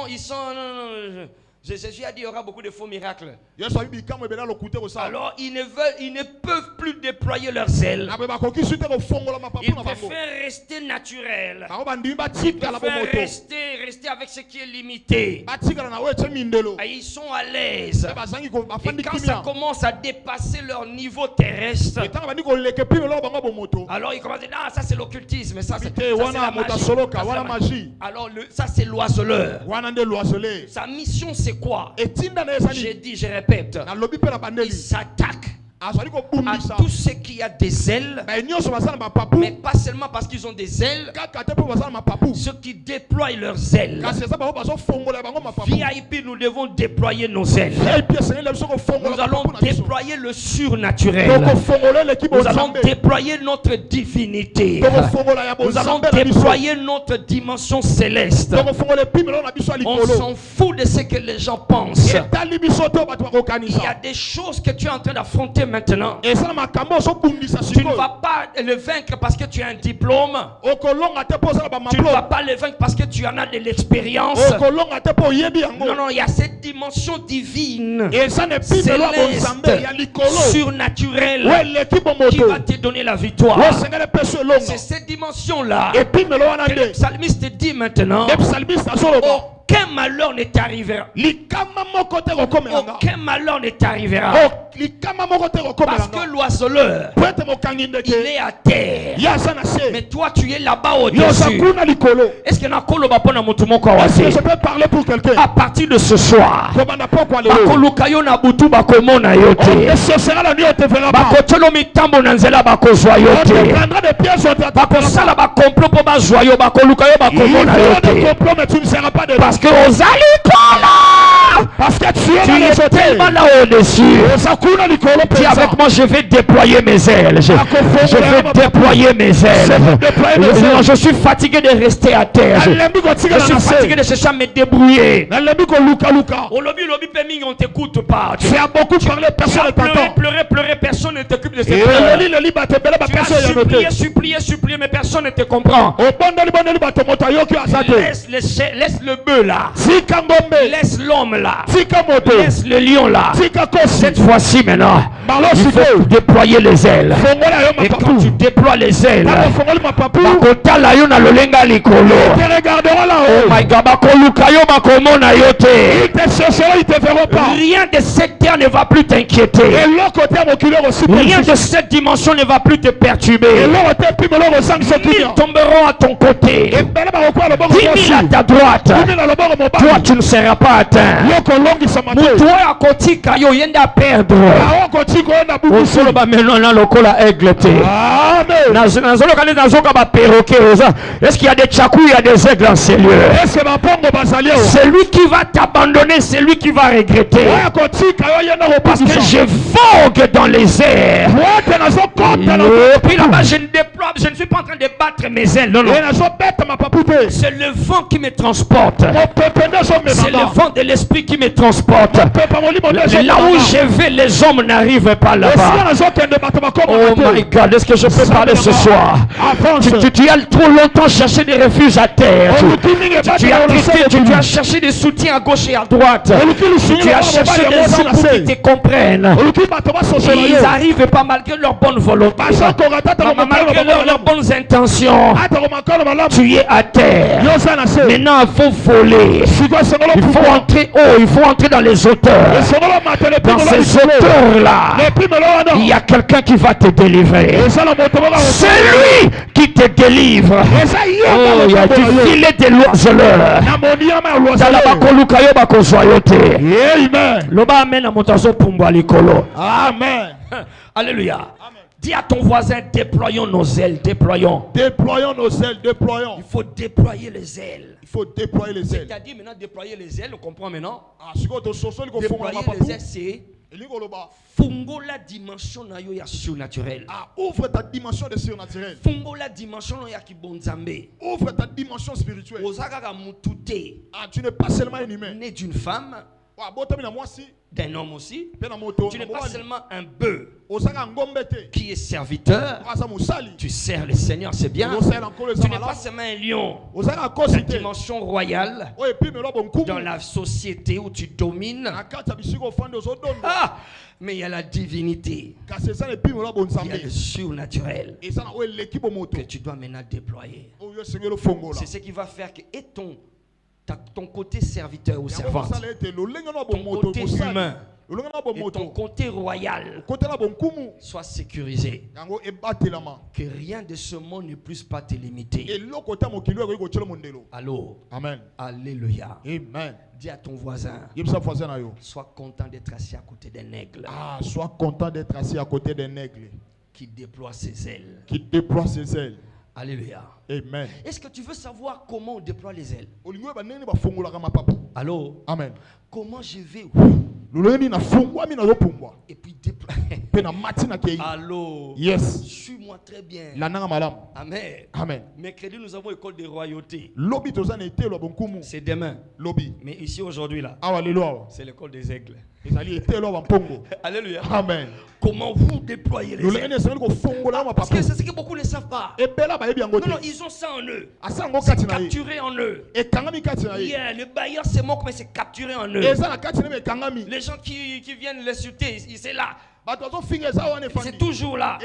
ils sont Jésus a dit qu'il y aura beaucoup de faux miracles. Alors ils ne peuvent plus déployer leurs ailes. Ils préfèrent rester naturels. Ils préfèrent rester avec ce qui est limité. Et ils sont à l'aise. Et quand ça commence à dépasser leur niveau terrestre, alors ils commencent à dire ah, ça c'est l'occultisme, ça c'est la magie. Alors ça c'est l'oiseleur. Sa mission c'est quoi? J'ai dit, je répète, il s'attaque à tout ce qui a des ailes, mais pas seulement parce qu'ils ont des ailes, ceux qui déploient leurs ailes. VIP, nous devons déployer nos ailes. Nous allons déployer le surnaturel. Nous allons déployer notre divinité. Nous allons déployer notre dimension céleste. On s'en fout de ce que les gens pensent. Il y a des choses que tu es en train d'affronter maintenant. Tu ne vas pas le vaincre parce que tu as un diplôme. Tu ne vas pas le vaincre parce que tu en as de l'expérience. Non, non, il y a cette dimension divine, céleste, surnaturelle, qui va te donner la victoire. C'est cette dimension-là que le psalmiste dit maintenant. aucun malheur ne t'arrivera. Aucun malheur ne t'arrivera. Parce que l'oiseleur, il est à terre. Mais toi, tu es là-bas au-dessus. Est-ce que je peux parler pour quelqu'un? À partir de ce soir, ce sera la nuit, on te verra pas. Mais tu ne seras pas de parce que parce que tu es tellement là au-dessus. Dis avec moi, je vais déployer mes ailes. Je vais déployer mes ailes. Je suis fatigué de rester à terre. Je suis fatigué de chercher à me débrouiller. On t'écoute pas. Tu as beaucoup parlé, personne ne t'entend. Pleurer, personne ne t'occupe de ses pleurs. Tu as supplié, mais personne ne te comprend. Laisse le bœuf là. Laisse l'homme là. Laisse le lion là. Cette fois-ci maintenant, il faut déployer les ailes. Et quand tu déploies les ailes, ils te chercheront, ils te verront pas. Rien de cette terre ne va plus t'inquiéter. Rien de cette dimension ne va plus te perturber. Ils tomberont à ton côté. 10 000 à ta droite. Toi, tu ne seras pas atteint. Toi, à côté, kayo yenda perdre. Osolo ba meno na lokola aigle te. Est-ce qu'il y a des tchakou, il y a des aigles en ces lieux? Celui qui va t'abandonner, c'est lui qui va regretter. Parce que je vogue dans les airs. Et puis là-bas, je ne suis pas en train de battre mes ailes. Non, non. C'est le vent qui me transporte. C'est le vent de l'esprit qui me transporte. Là où je vais, les hommes n'arrivent pas là-bas. Oh my God, est-ce que je peux parler ce soir? Tu as trop longtemps cherché des refuges à terre. Tu as cherché des soutiens à gauche et à droite. Tu as cherché des hommes qui te comprennent. Et ils n'arrivent pas malgré leur bonne volonté, malgré leurs bonnes intentions. Tu es à terre. Maintenant, il faut voler. Il faut entrer haut. Il faut entrer dans les hauteurs. Dans ces hauteurs-là, il y a quelqu'un qui va te délivrer. C'est lui qui te délivre. Oh, il y a du filet de l'oiseleur. Amen. Alléluia. Dis à ton voisin, déployons nos ailes, déployons. Déployons nos ailes, déployons. Il faut déployer les ailes. Il faut déployer les ailes. C'est-à-dire maintenant déployer les ailes, on comprend maintenant. Déployer les ailes, c'est fungo la dimension na yo ya surnaturel. Ouvre ta dimension de surnaturel. Fungo la dimension ya ki bonzambe. Ouvre ta dimension spirituelle. Ozaka mutute. Tu n'es pas seulement un humain. Né d'une femme. D'un homme aussi. Tu n'es pas seulement un bœuf qui est serviteur. Tu sers le Seigneur, c'est bien. Tu n'es pas seulement un lion. La dimension royale dans la société où tu domines. Mais il y a la divinité. Il y a le surnaturel que tu dois maintenant déployer. C'est ce qui va faire que ton côté serviteur ou servante, ton côté humain et ton côté royal soit sécurisé. Que rien de ce monde ne puisse pas te limiter. Allô? Amen. Alléluia. Amen. Dis à ton voisin, sois content d'être assis à côté d'un aigle. Sois content d'être assis à côté d'un aigle qui déploie ses ailes. Qui déploie ses ailes. Alléluia. Amen. Est-ce que tu veux savoir comment on déploie les ailes? Allô? Amen. Comment je vais? Et puis déployer. Allô? Yes. Suis-moi très bien. Amen. Amen. Mercredi, nous avons école de royauté. C'est demain. Mais ici aujourd'hui là, c'est l'école des aigles. Alléluia. Amen. Comment vous déployez les ailes? Parce que c'est ce que beaucoup ne savent pas. Non, ils ont ça en eux. C'est capturé en eux. Yeah, le bailleur se moque, mais c'est capturé en eux. Les gens qui viennent les sauter, c'est là. C'est toujours là.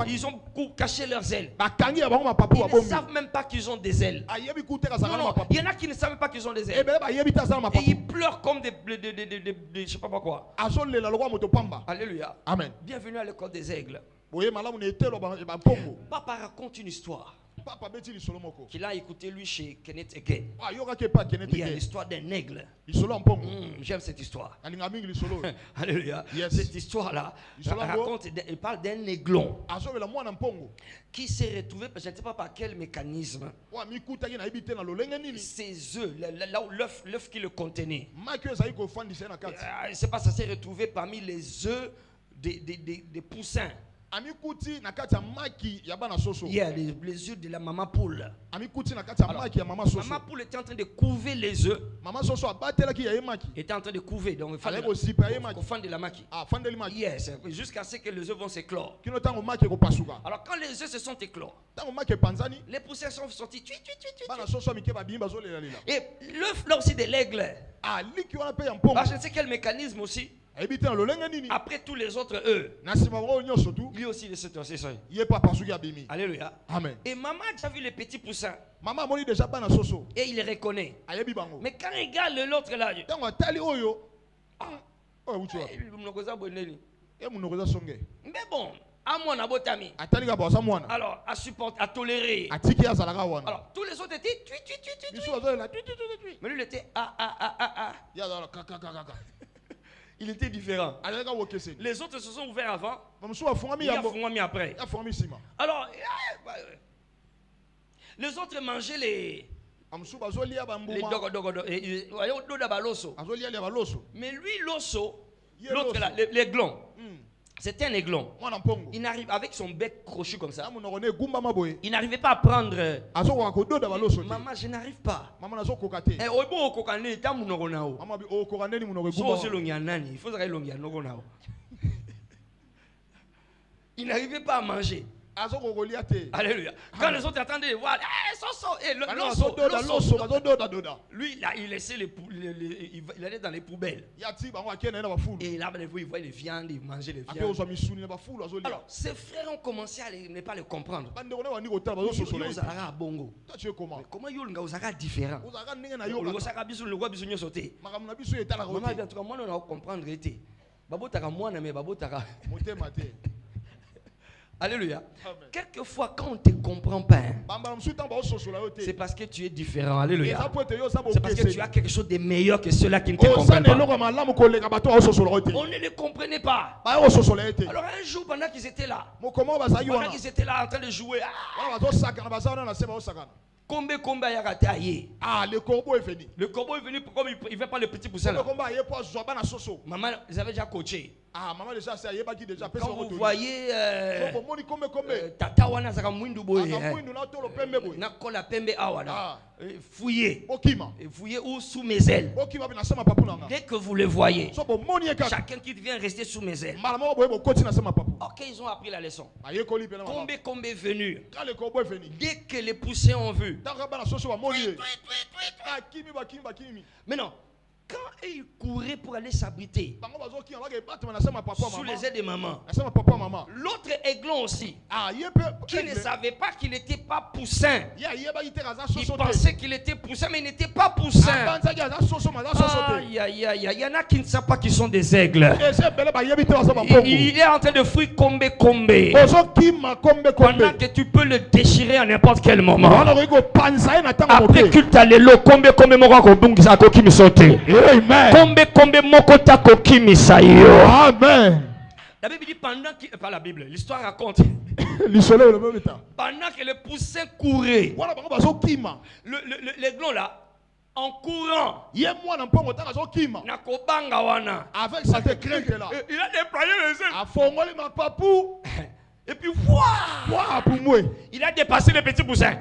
Ils ont caché leurs ailes. Ils ne savent même pas qu'ils ont des ailes. Non, il y en a qui ne savent même pas qu'ils ont des ailes. Et ils pleurent comme des je sais pas quoi. Alléluia. Amen. Bienvenue à l'école des aigles. Papa raconte une histoire qu'il a écouté lui chez Kenneth Hagin. Il y a l'histoire d'un aigle. J'aime cette histoire. Alléluia. Cette histoire-là il parle d'un aiglon qui s'est retrouvé, je ne sais pas par quel mécanisme, ses œufs, l'œuf qui le contenait. Je ne sais pas, ça s'est retrouvé parmi les œufs des poussins. Il y a les œufs de la maman poule. Alors, maman poule était en train de couver les œufs. Était en train de couver. Donc, il fallait de la maki. Yes, jusqu'à ce que les œufs vont s'éclore. Alors, quand les œufs se sont éclors, les poussins sont sortis. Et l'œuf là aussi de l'aigle. Je ne sais quel mécanisme aussi. Après tous les autres eux, lui aussi il s'est torsé. Alléluia. Amen. Et maman a déjà vu les petits poussins. Et il les reconnaît. Mais quand il regarde l'autre là, mais bon, à mon abotami. Alors, à tolérer. Alors, tous les autres étaient mais lui il était il était différent. Les autres se sont ouverts avant. Il a fumé après. Alors, les autres mangeaient les mais lui, l'osso, l'autre là, l'aiglon, c'était un aiglon. Il n'arrive avec son bec crochu comme ça. Il n'arrivait pas à prendre. Maman, je n'arrive pas. Il n'arrivait pas à manger. Alléluia. Quand les autres attendaient de voir, lui, il laissait il allait dans les poubelles. Et là, il voyait les viandes, il mangeait les viandes. Alors, ses frères ont commencé à ne pas le comprendre. Comment il est différent? Alléluia. Quelquefois, quand on ne te comprend pas, c'est parce que tu es différent. Alléluia. C'est parce que tu as quelque chose de meilleur que ceux-là qui ne te comprennent pas. On ne les comprenait pas. Alors un jour, pendant qu'ils étaient là, en train de jouer, le corbeau est venu. Le corbeau est venu, comme il ne veut pas le petit poussin là. Maman, ils avaient déjà coaché. Quand vous voyez Tata wana zaka mwindu boye na kola pembe awana fouillez ou sous mes ailes. Dès que vous le voyez, chacun qui vient rester sous mes ailes. Ok, ils ont appris la leçon. Combé est venu. Dès que les poussins ont vu. Mais non. Quand ils couraient pour aller s'abriter sous les ailes de maman, l'autre aiglon aussi, qui ne savait pas qu'il n'était pas poussin, il pensait qu'il était poussin, mais il n'était pas poussin. Aïe, aïe, aïe, il y en a qui ne savent pas qu'ils sont des aigles. Il est en train de fuir Kombe. Pendant que tu peux le déchirer à n'importe quel moment. Après culte à l'élo, Kombe moko kobungisa koki misote. Kombe mokota koki misayo. Amen. La Bible dit pendant que pas la Bible, l'histoire raconte. Pendant que le poussin courait, l'aiglon là, en courant, avec cette crainte là, il a déployé les ailes. Et puis, il a dépassé le petit poussin. Et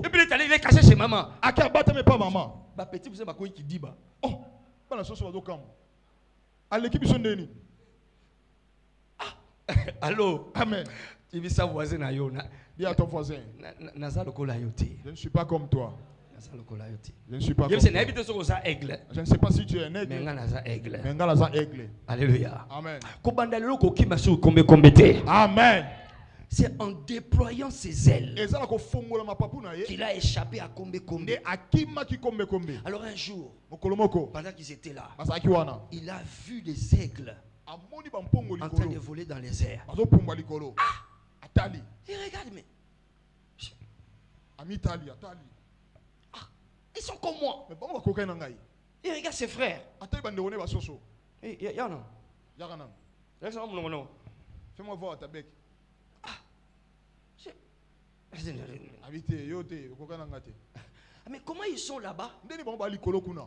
puis il est caché chez maman. Petit poussin qui dit allô. Amen. Tu vis sa voisin. Dis à ton voisin. Je ne suis pas comme toi. Je ne suis pas comme toi. Je ne sais pas si tu es un aigle. Alléluia. Amen. Amen. C'est en déployant ses ailes qu'il a échappé à Kombe Kombe. Alors un jour, pendant qu'ils étaient là, il a vu des aigles en train de voler dans les airs. Il regarde, mais ils sont comme moi. Il regarde ses frères. Fais-moi voir ta bec. Mais comment ils sont là-bas?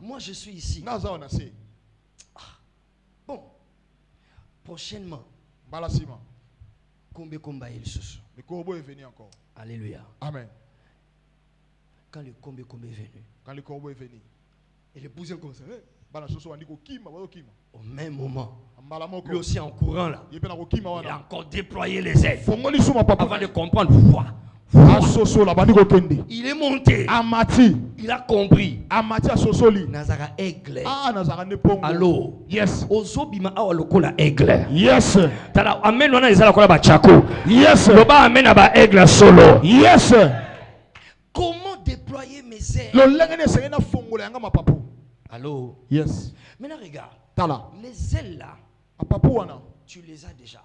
Moi je suis ici. Bon, prochainement, Kombe Kombe le corbeau est venu encore. Alléluia. Amen. Quand le Kombe Kombe est venu, et le bousin comme ça, au même moment, lui aussi en courant là, il a encore déployé les ailes avant de comprendre. Il est monté. Il a compris. Nazara aigle. Allô. Yes. Ozobima awalokola aigle. Yes. Tala amen wana ezala kola ba chako. Yes. Loba amen aba aigle solo. Yes. Comment déployer mes ailes? Allô. Yes. Maintenant regarde. Tala. Les ailes là. Tu les as déjà.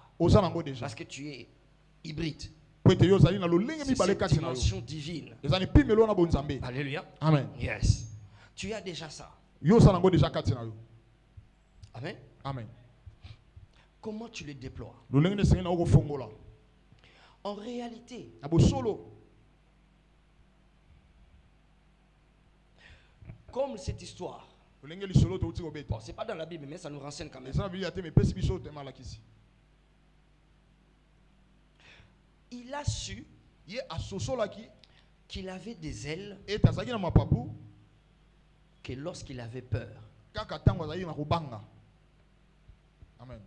Parce que tu es hybride. C'est une dimension divine. Alléluia. Amen. Yes. Tu as déjà ça. Amen. Amen. Comment tu le déploies? En réalité, comme cette histoire, bon, c'est pas dans la Bible, mais ça nous renseigne quand même. Il a su qu'il avait des ailes que lorsqu'il avait peur. Amen.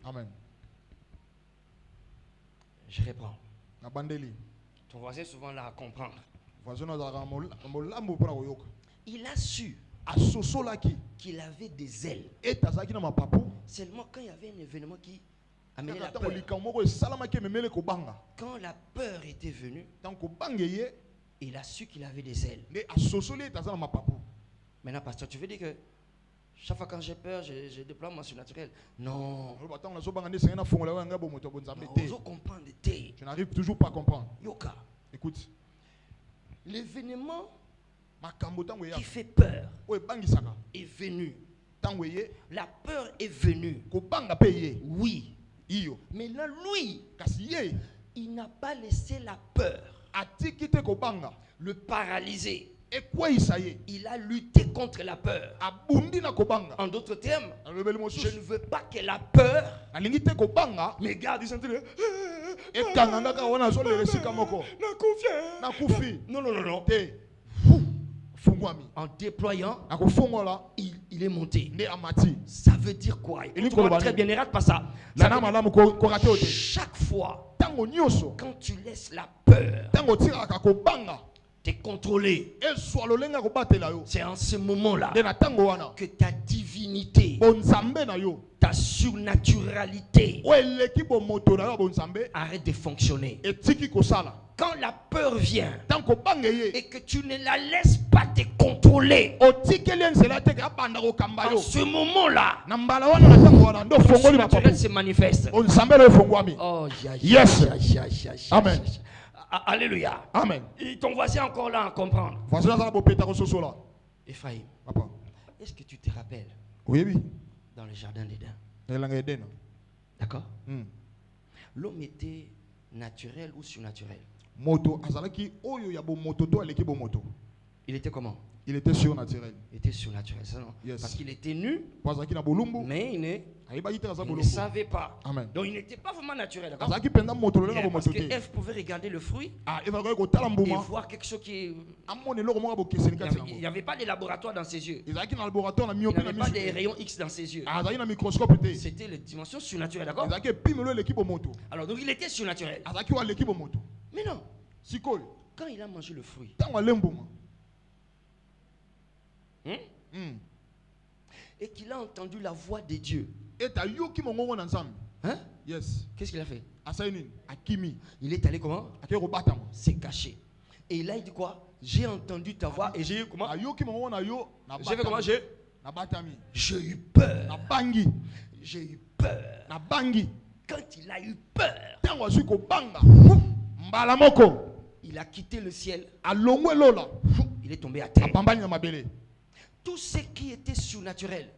Amen. Je reprends. Ton voisin est souvent là à comprendre. Il a su qu'il avait des ailes. Seulement quand il y avait un événement qui amenait la peur. Quand la peur était venue, il a su qu'il avait des ailes. Maintenant, pasteur, tu veux dire que chaque fois quand j'ai peur, je déploie mon surnaturel? Non. Tu n'arrives toujours pas à comprendre. Yoka. Écoute. L'événement qui fait peur est venu. La peur est venue. Oui. Mais là, lui, il n'a pas laissé la peur le paralyser. Il a lutté contre la peur. En d'autres termes, je ne veux pas que la peur me garde. Non, non, non, non. En déployant, il est monté. Ça veut dire quoi? Tu comprends très bien, ne rate pas ça. Chaque fois, quand tu laisses la peur te contrôler, c'est en ce moment-là que ta divinité, ta surnaturalité arrête de fonctionner. Quand la peur vient et que tu ne la laisses pas te contrôler, en ce moment-là, elle se manifeste. Oh, yes. Amen. Alléluia. Amen. Et ton voisin encore là à comprendre. Ephraim, est-ce que tu te rappelles? Oui, oui. Dans le jardin d'Éden. D'accord? L'homme était naturel ou surnaturel? Il était comment? Il était surnaturel. Il était surnaturel, ça non? Yes. Parce qu'il était nu, mais il ne savait pas. Amen. Donc il n'était pas vraiment naturel. Parce que Ève pouvait regarder le fruit et voir quelque chose qui... Il n'y avait pas de laboratoire dans ses yeux. Il n'y avait pas des rayons X dans ses yeux. C'était les dimensions surnaturelles, d'accord? Alors donc il était surnaturel. Mais non. Quand il a mangé le fruit, et qu'il a entendu la voix de Dieu, hein? Yes. Qu'est-ce qu'il a fait? Il est allé comment? S'est caché. Et là il dit quoi? J'ai entendu ta voix et j'ai eu comment? J'ai fait comment? J'ai eu peur. J'ai eu peur. Quand il a eu peur, il a quitté le ciel. Il est tombé à terre. Tout ce qui était surnaturel,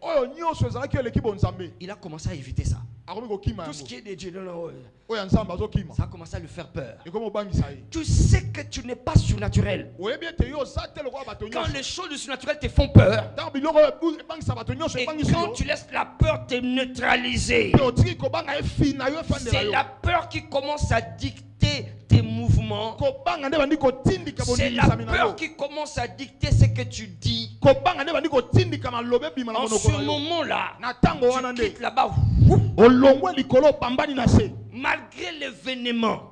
il a commencé à éviter ça. Tout ce qui est de Dieu, ça a commencé à lui faire peur. Tu sais que tu n'es pas surnaturel. Quand les choses du surnaturel te font peur, et quand tu laisses la peur te neutraliser, c'est la peur qui commence à dicter tes mouvements. C'est la peur qui commence à dicter ce que tu dis. En ce moment-là, tu quittes là-bas. Malgré l'événement,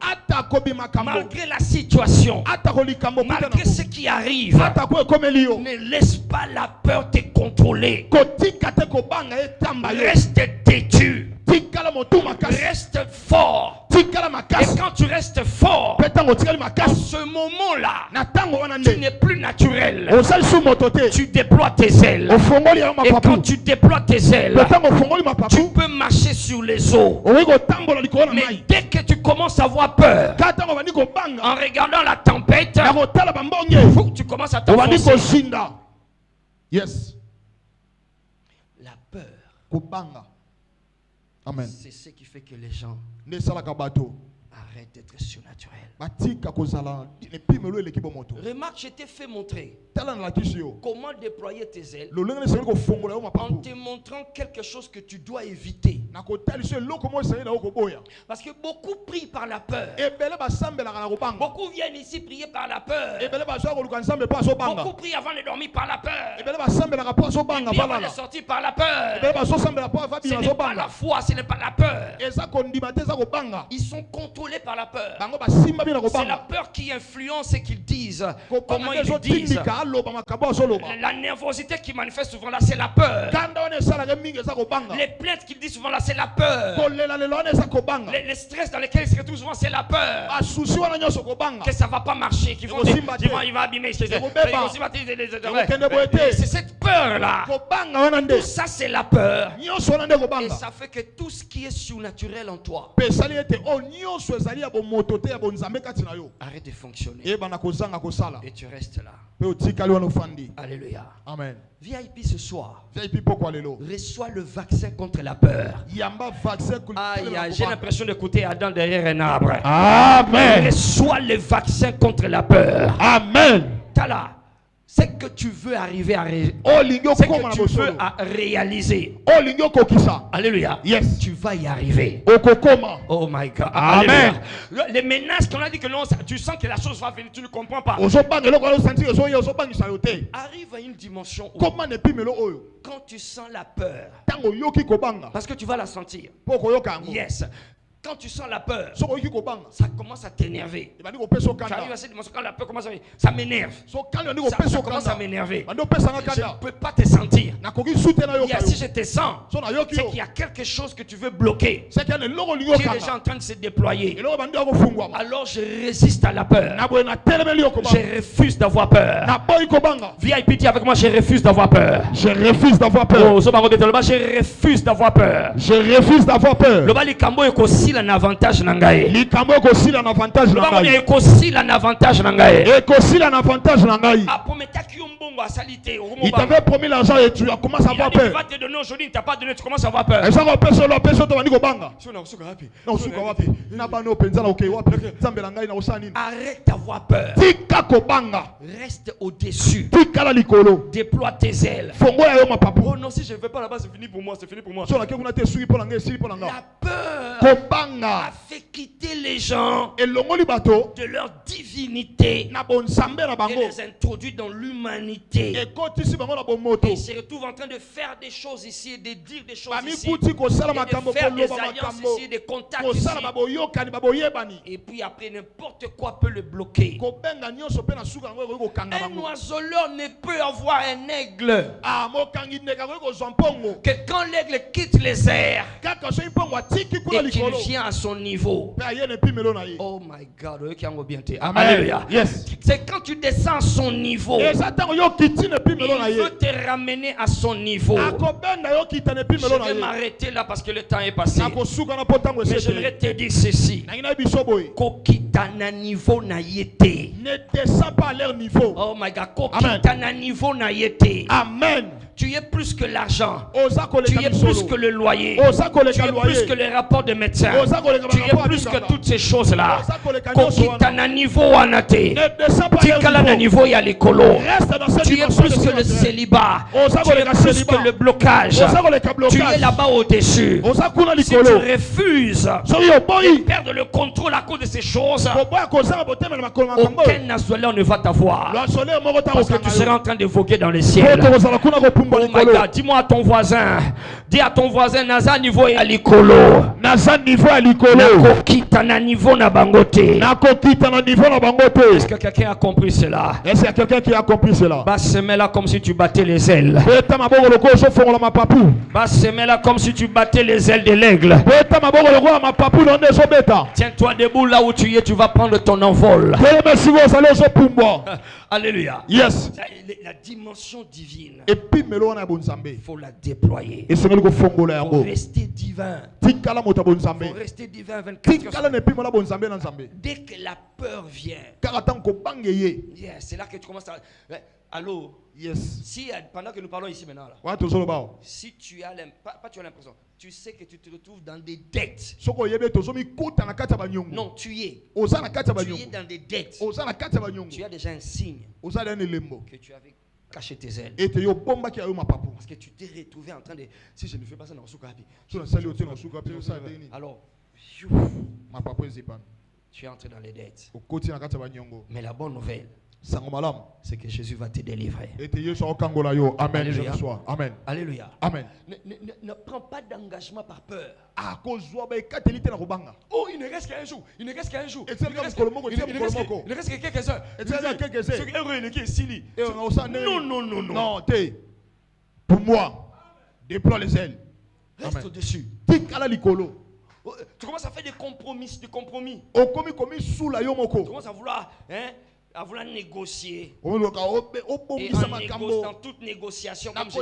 malgré la situation, malgré ce qui arrive, ne laisse pas la peur te contrôler. Reste têtu. Reste fort. Et quand tu restes fort, en ce moment-là, tu n'es plus naturel. Tu déploies tes ailes. Et quand tu déploies tes ailes, tu peux marcher sur les eaux. Mais dès que tu commences à avoir peur, en regardant la tempête, tu commences à t'enfoncer. Yes. La peur. Amen. C'est ce qui fait que les gens arrêtent d'être surnaturels. Remarque, je t'ai fait montrer comment déployer tes ailes en te montrant quelque chose que tu dois éviter. Parce que beaucoup prient par la peur. Beaucoup viennent ici prier par la peur. Beaucoup prient avant de dormir par la peur. Ils prient avant de sortir par la peur. Ce n'est pas la foi, ce n'est pas la peur. Ils sont contrôlés par la peur. C'est la peur qui influence ce qu'ils disent, comment ils le disent. La nervosité qui manifeste souvent là, c'est la peur. Les plaintes qu'ils disent souvent là, c'est la peur. Les stress dans lesquels ils se retrouvent souvent, c'est la peur. Que ça ne va pas marcher, qu'ils vont dire, il va abîmer. C'est cette peur-là. Tout ça, c'est la peur. Et ça fait que tout ce qui est surnaturel en toi arrête de fonctionner. Et tu restes là. Alléluia. Amen. VIP ce soir, reçois le vaccin contre la peur. J'ai l'impression d'écouter Adam derrière un arbre. Amen. Reçois le vaccin contre la peur. Amen. Tala. C'est que tu veux arriver à c'est que tu veux à réaliser. Alléluia. Yes. Tu vas y arriver. Oh my God. Amen. Alléluia. Les menaces qu'on a dit que non, tu sens que la chose va venir, tu ne comprends pas. Arrive à une dimension où quand tu sens la peur, parce que tu vas la sentir. Yes. Quand tu sens la peur, ça commence à t'énerver. Tu arrives à cette dimension quand la peur commence à m'énerver. Ça m'énerve. Ça commence à m'énerver. Je ne peux pas te sentir. Si je te sens, c'est qu'il y a quelque chose que tu veux bloquer, qui est déjà en train de se déployer. Alors je résiste à la peur. Je refuse d'avoir peur. VIP, dis avec moi, je refuse d'avoir peur. Je refuse d'avoir peur. Je refuse d'avoir peur. Je refuse d'avoir peur. ekosila na avantage na ngai. Likambo ekosila na avantage na ngai. Ekosila na avantage na ngai. Ekosila na avantage na ngai. Aprometaki mbongo asalite. Il t'avait promis l'argent et tu as commencé à avoir peur. Il va te donner aujourd'hui, il t'a pas donné, tu commences à avoir peur. Et ça va passer la personne te va dire banga. Non, suka wapi. Na bano penza na okay wapi. Zambela ngai na osani. Arrête d'avoir peur. Tika ko banga. Reste au-dessus. Tika la likolo. Déploie tes ailes. Fongola yo mapapu. Oh non, si je vais pas là-bas, c'est fini pour moi, c'est fini pour moi. So la ke kuna te sui pour ngai, sili pour ngai. La peur ko banga a fait quitter les gens et longoli bato de leur divinité na bon sambe na bango et les introduit dans l'humanité. Et kotisi bango na bon moto. Ils se retrouvent en train de faire des choses ici et de dire des choses ici. Et de faire des alliances ici, des contacts ici. Et puis après, n'importe quoi peut le bloquer. Un oiseleur ne peut avoir un aigle que quand l'aigle quitte les airs et qu'il vient à son niveau. Oh my God, alléluia. Yes. C'est quand tu descends à son niveau, il veut te ramener à son niveau. Je vais m'arrêter là parce que le temps est passé. Mais j'aimerais te dire ceci. Kokita na niveau na yete. Ne descends pas à leur niveau. Oh my God. Kokita na niveau na yete. Amen. Tu es plus que l'argent. Tu es plus que le loyer. Tu es plus que les rapports de médecins. Tu es plus que toutes ces choses-là. Kokita na niveau anate. Tikala na niveau ya likolo. Tu es plus que le célibat. Tu es plus que le blocage. Tu es là-bas au-dessus. Si tu refuses de perdre le contrôle à cause de ces choses, aucun oiseleur ne va t'avoir. Parce que tu seras en train de voguer dans les ciels. Oh my God, dis-moi à ton voisin. Dis à ton voisin, Naza niveau ya likolo. Naza niveau ya likolo. Nakokita na niveau na bangote. Nakokita na niveau na bangote. Est-ce que quelqu'un a compris cela? Est-ce qu'il y a quelqu'un qui a compris cela? Basse-moi comme si tu battais les ailes. Basse-moi comme si tu battais les ailes de l'aigle. Tiens-toi debout là où tu es, tu vas prendre ton envol. Alléluia. Yes. La dimension divine. Il faut la déployer. Il faut rester divin. Il faut rester divin 24 heures. Dès que la peur vient, c'est là que tu commences à... Allô? Yes. Si pendant que nous parlons ici maintenant, là, si tu as l'impression, tu sais que tu te retrouves dans des dettes. Non, tu es dans des dettes. Tu as déjà un signe que tu avais caché tes ailes. Parce que tu t'es retrouvé en train de... Si je ne fais pas ça dans le alors, tu entres dans les dettes. Mais la bonne nouvelle, c'est que Jésus va te délivrer. Amen. Amen. Alléluia. Amen. Ne prends pas d'engagement par peur. Oh, il ne reste qu'un jour. Il ne reste qu'un jour. Il ne reste que quelques heures. Non. Non, pour moi, déploie les ailes. Reste au-dessus. Tu commences à faire des compromis. Tu commences à vouloir négocier. Et en dans toute négociation, comme je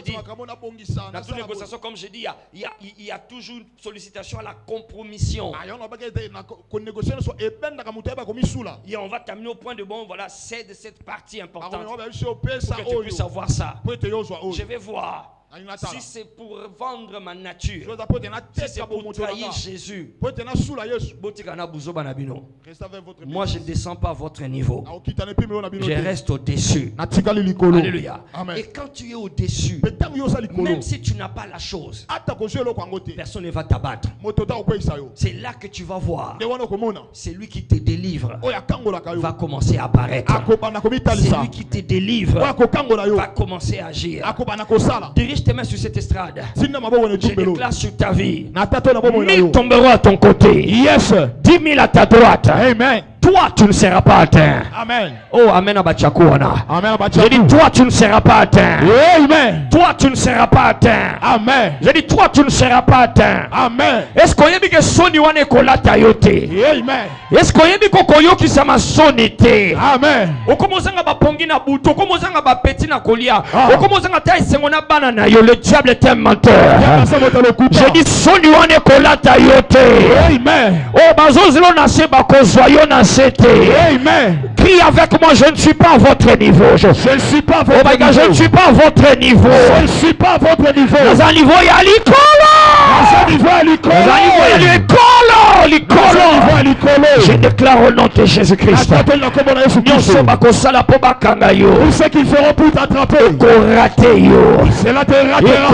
dis, il y a toujours une sollicitation à la compromission. Et on va t'amener au point de bon, voilà, cède cette partie importante pour que tu puisses avoir ça. Je vais voir. Si c'est pour vendre ma nature, si c'est pour trahir Jésus, moi je ne descends pas à votre niveau. Je reste au-dessus. Alléluia. Et quand tu es au-dessus, même si tu n'as pas la chose, personne ne va t'abattre. C'est là que tu vas voir. C'est lui qui te délivre va commencer à apparaître. C'est lui qui te délivre va commencer à agir. Dirige tes mains sur cette estrade. Je déclare sur ta vie. 1000 tomberont à ton côté. Yes. 10 000 à ta droite. Amen. toi tu ne seras pas atteint. Amen. Oh, amen Abachakuana. Amen. J'ai dit, toi tu ne seras pas atteint. Amen. Toi tu ne seras pas atteint. Amen. J'ai dit, toi tu ne seras pas atteint. Amen. Est-ce qu'on y a dit que Sony wane kolata yote? Amen. Est-ce qu'on y a dit que koyo qui sama sonité? Amen. Okomozanga ba pongi na buto, okomozanga ba petit na kolia, okomozanga ta isengona bana na yo, le diable est un menteur. J'ai dit Sony wane kolata yote. Amen. Oh bazozilo na se ba kozwayo na sete. Amen. Crie avec moi, je ne suis pas à votre niveau. Je ne suis pas à votre niveau. Je ne suis pas à votre niveau. Je ne suis pas à votre niveau. Dans un niveau, il y a l'icolo. Dans un niveau, il y a l'icolo. Je déclare au nom de Jésus-Christ. Tous ceux qui feront pour t'attraper. Cela te ratera.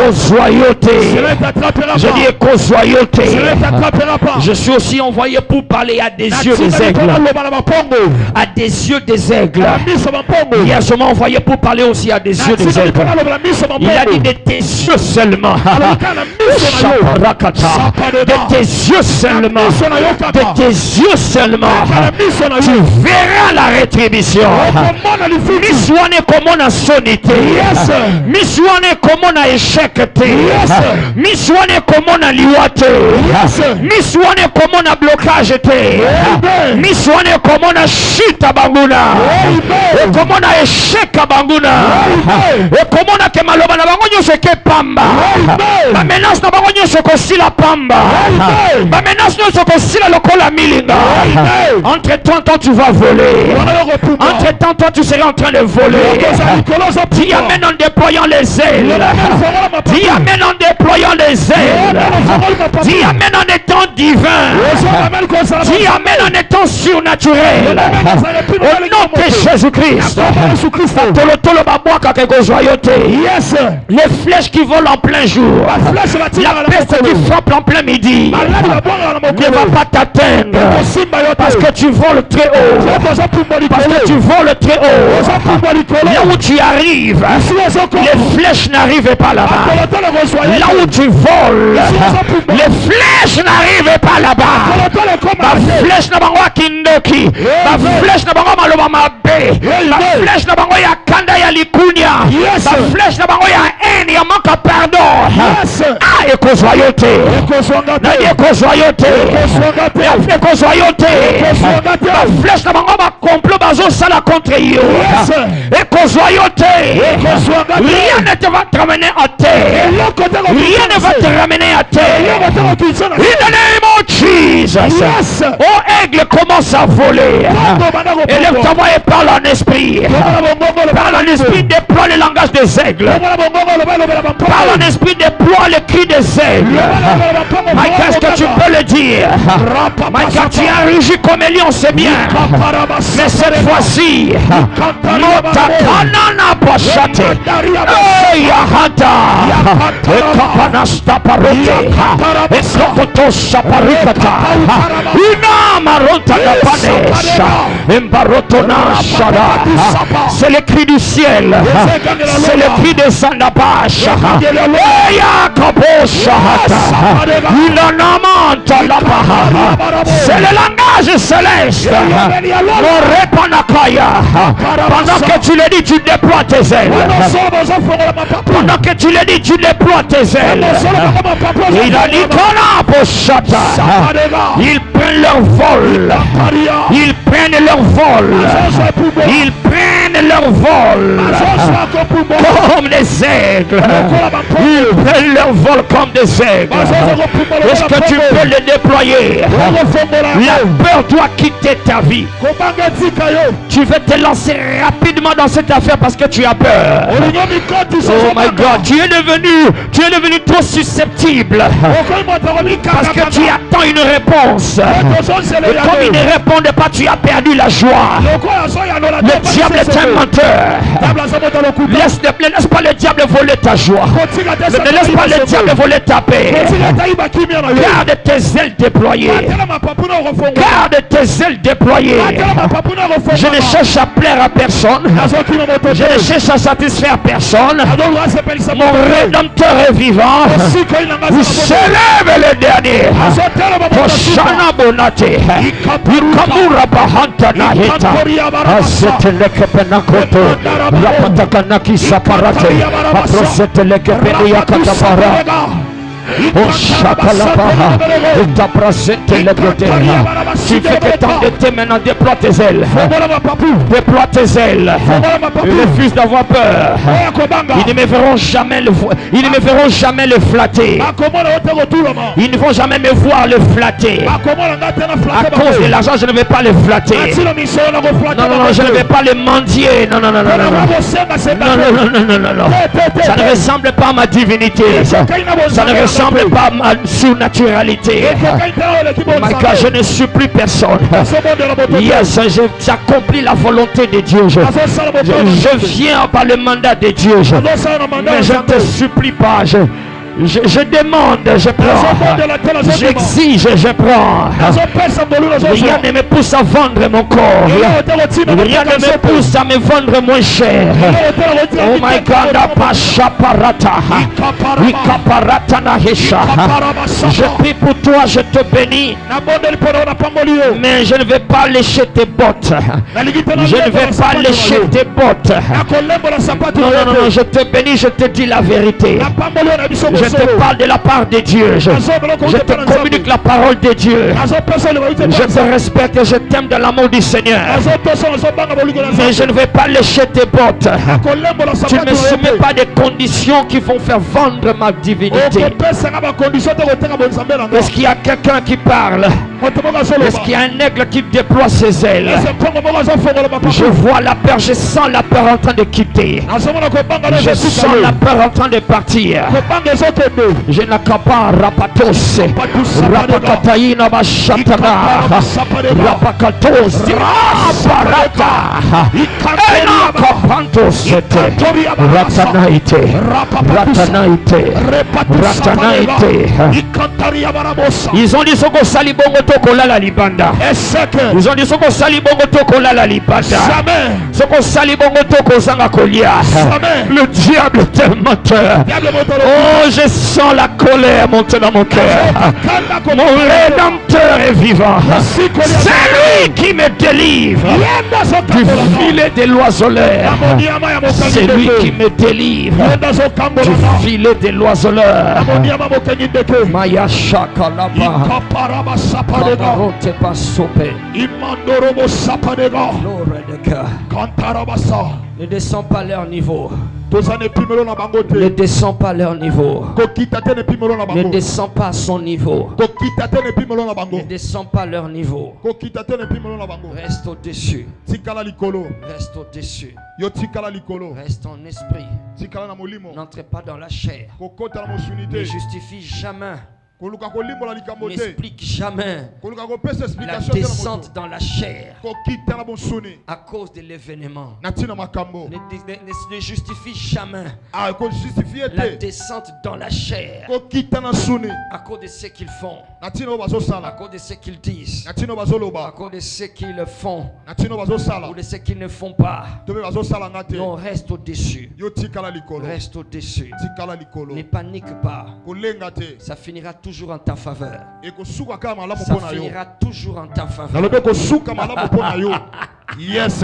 Je dis éco-zoyoté. Cela t'attrapera pas. Je suis aussi envoyé pour parler à des yeux des aigles. À des yeux des aigles. Il a seulement envoyé pour parler aussi à des yeux des aigles. Il a dit de tes yeux seulement. De tes yeux seulement. De tes yeux seulement. Tu verras la rétribution. Misouane comme on a sonité. Misouane comme on a échecté. Misouane comme on a liouaté. Misouane comme on a blocage. Misouane comme on a chute à Banguna. Et comme on a échec à Banguna. Et comme on a que maloba na bango nyose ke pamba. Ba menace na bango nyose ko sila pamba. Ba menace nyose ko sila lokola milinga. Entre temps tu vas voler. Entre temps toi tu seras en train de voler. Tu amènes en déployant les ailes. Tu amènes en déployant les ailes. Tu amènes en étant divin. Tu amènes en étant surnaturel. Au nom de Jésus-Christ. Les flèches qui volent en plein jour. La peste qui frappe en plein midi ne va pas t'atteindre. Parce que tu voles très haut. Parce que tu voles très haut. Là où tu arrives, les flèches n'arrivent pas là-bas. Là où tu voles, les flèches n'arrivent pas là-bas. Ma flèche n'a pas kindoki. Ma flèche n'a pas maloba mabe. Ma flèche n'a pas ya kanda ya likunya. Ma flèche n'a pas ya haine ya manque pardon. Ah, éco-zoyoté. Éco-zoyoté. Éco-zoyoté. Ma flèche n'a pas complot bazo sala contre yo. Éco-zoyoté. Rien ne te va te ramener à terre. Rien ne va te ramener à terre. In the name of Jesus. Oh, aigle commence à voler. Élève ta voix et parle en esprit. Parle en esprit, déploie le langage des aigles. Parle en esprit, déploie le cri des aigles. Mike, est-ce que tu peux le dire? Mike, tu as rugi comme un lion, c'est bien. Mais cette fois-ci, Motakanana Bashate, Yahata, Ekapanasta Parute, Esokoto Saparikata, Inamarota Napanesha, Embarotona Shada. C'est le cri du ciel. C'est le cri de Sandabash. C'est le langage céleste. Pendant que tu le dis, tu déploies tes ailes. Pendant que tu le dis, tu déploies tes ailes. Il a dit ils prennent leur vol. Ils prennent leur vol. Ils prennent leur vol comme des aigles. Ils prennent leur vol comme des aigles. Est-ce que tu peux le déployer? La peur doit quitter ta vie. Tu veux te lancer rapidement dans cette affaire parce que tu as peur. Oh my God, tu es devenu trop susceptible parce que tu attends une réponse. Et comme ils ne répondent pas, tu as perdu la joie. Le diable est un menteur. Laisse pas le diable voler ta joie. Ne laisse pas le diable voler ta paix. Garde tes ailes déployées. Regarde tes ailes déployées. Je ne cherche à plaire à personne. Je ne cherche à satisfaire personne. Mon Rédempteur est vivant. Il s'élève le dernier. Hosanna Bonate. Ikamura Bahanta Nahita. Aseteleke Penakoto. Rapatakanaki Saparate. Aproseteleke Peniakatabara. Oh Shakalabaha, ta présente le côté. Tu fais que tant de tes maintenant déploie tes ailes. Déploie tes ailes. Ils refusent d'avoir peur. Ils ne me verront jamais le flatter. Ils ne vont jamais me voir le flatter. À cause de l'argent, je ne vais pas le flatter. Non, je ne vais pas le mendier. Non. Ça ne ressemble pas à ma divinité. Ça ne ressemble pas à ma surnaturalité. My God, je ne suis plus personne. Yes, j'accomplis la volonté de Dieu. Je viens par le mandat de Dieu. Mais je ne te supplie pas. Je demande, je prends. J'exige, je prends. Rien ne me pousse à vendre mon corps. Rien ne me pousse à me vendre moins cher. Oh my God, Apachaparata. Ikaparata Nahesha. Je prie pour toi, je te bénis. Mais je ne vais pas lécher tes bottes. Je ne vais pas lécher tes bottes. Non, je te bénis, je te dis la vérité. Je te parle de la part de Dieu. Je te communique la parole de Dieu. Je te respecte et je t'aime de l'amour du Seigneur. Mais je ne vais pas lécher tes bottes. Tu ne me soumets pas des conditions qui vont faire vendre ma divinité. Est-ce qu'il y a quelqu'un qui parle? Est-ce qu'il y a un aigle qui déploie ses ailes? Je vois la peur, je sens la peur en train de quitter. Je sens la peur en train de partir. Je n'accapare rapatos. Rapakataïna Bashatana. Rapakatos. Raparata. Enakapantos. Ratanaite. Ils ont dit Soko Salibongo Tokola la Libanda. Ils ont dit Soko Salibongo Tokola la Libanda. Soko Salibongo Toko Zanga Kolia. Le diable est un menteur. Oh, je sens la colère monter dans mon cœur. Mon Rédempteur est vivant. C'est lui qui me délivre du filet de l'oiseleur. C'est lui qui me délivre du filet de l'oiseleur. Maya Shakalaba Kabarote Pasope ne descends pas à leur niveau. Ne descends pas à leur niveau. Ne descends pas à son niveau. Ne descends pas à leur niveau. Reste au-dessus. Reste au-dessus. Reste en esprit. N'entrez pas dans la chair. Ne justifie jamais. N'explique jamais la descente dans la chair à cause de l'événement. Ne justifie jamais la descente dans la chair à cause de ce qu'ils font, à cause de ce qu'ils disent, à cause de ce qu'ils font ou de ce qu'ils ne font pas. Non, reste au-dessus. Reste au-dessus. Ne panique pas. Ça finira toujours en ta faveur. Ça finira toujours en ta faveur. Yes.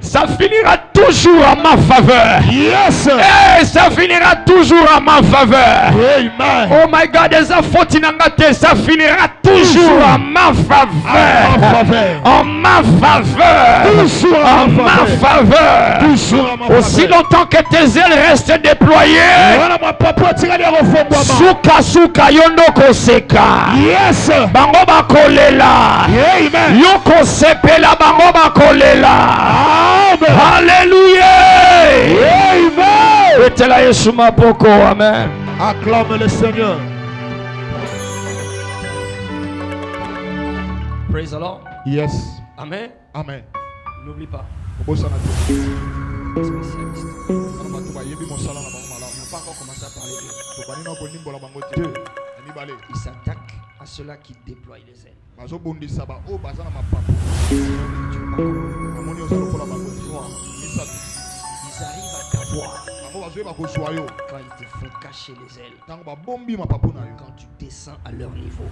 Ça finira toujours en ma faveur. Yes. Hey, ça finira toujours en ma faveur. Amen. Oh my God, ça finira toujours en ma faveur. En ma faveur. En ma faveur. Aussi longtemps que tes ailes restent déployées. Suka suka yondoko seka. Yes. Bango bakolela. Amen. Yoko sepela bango bakolela. Alléluia. Amen. Acclame le Seigneur. Praise the Lord. Yes. Amen. Amen. N'oublie pas. Il s'attaque à ceux-là qui déploient les ailes. Ils arrivent à t'avoir quand ils te font cacher les ailes. Quand tu descends à leur niveau.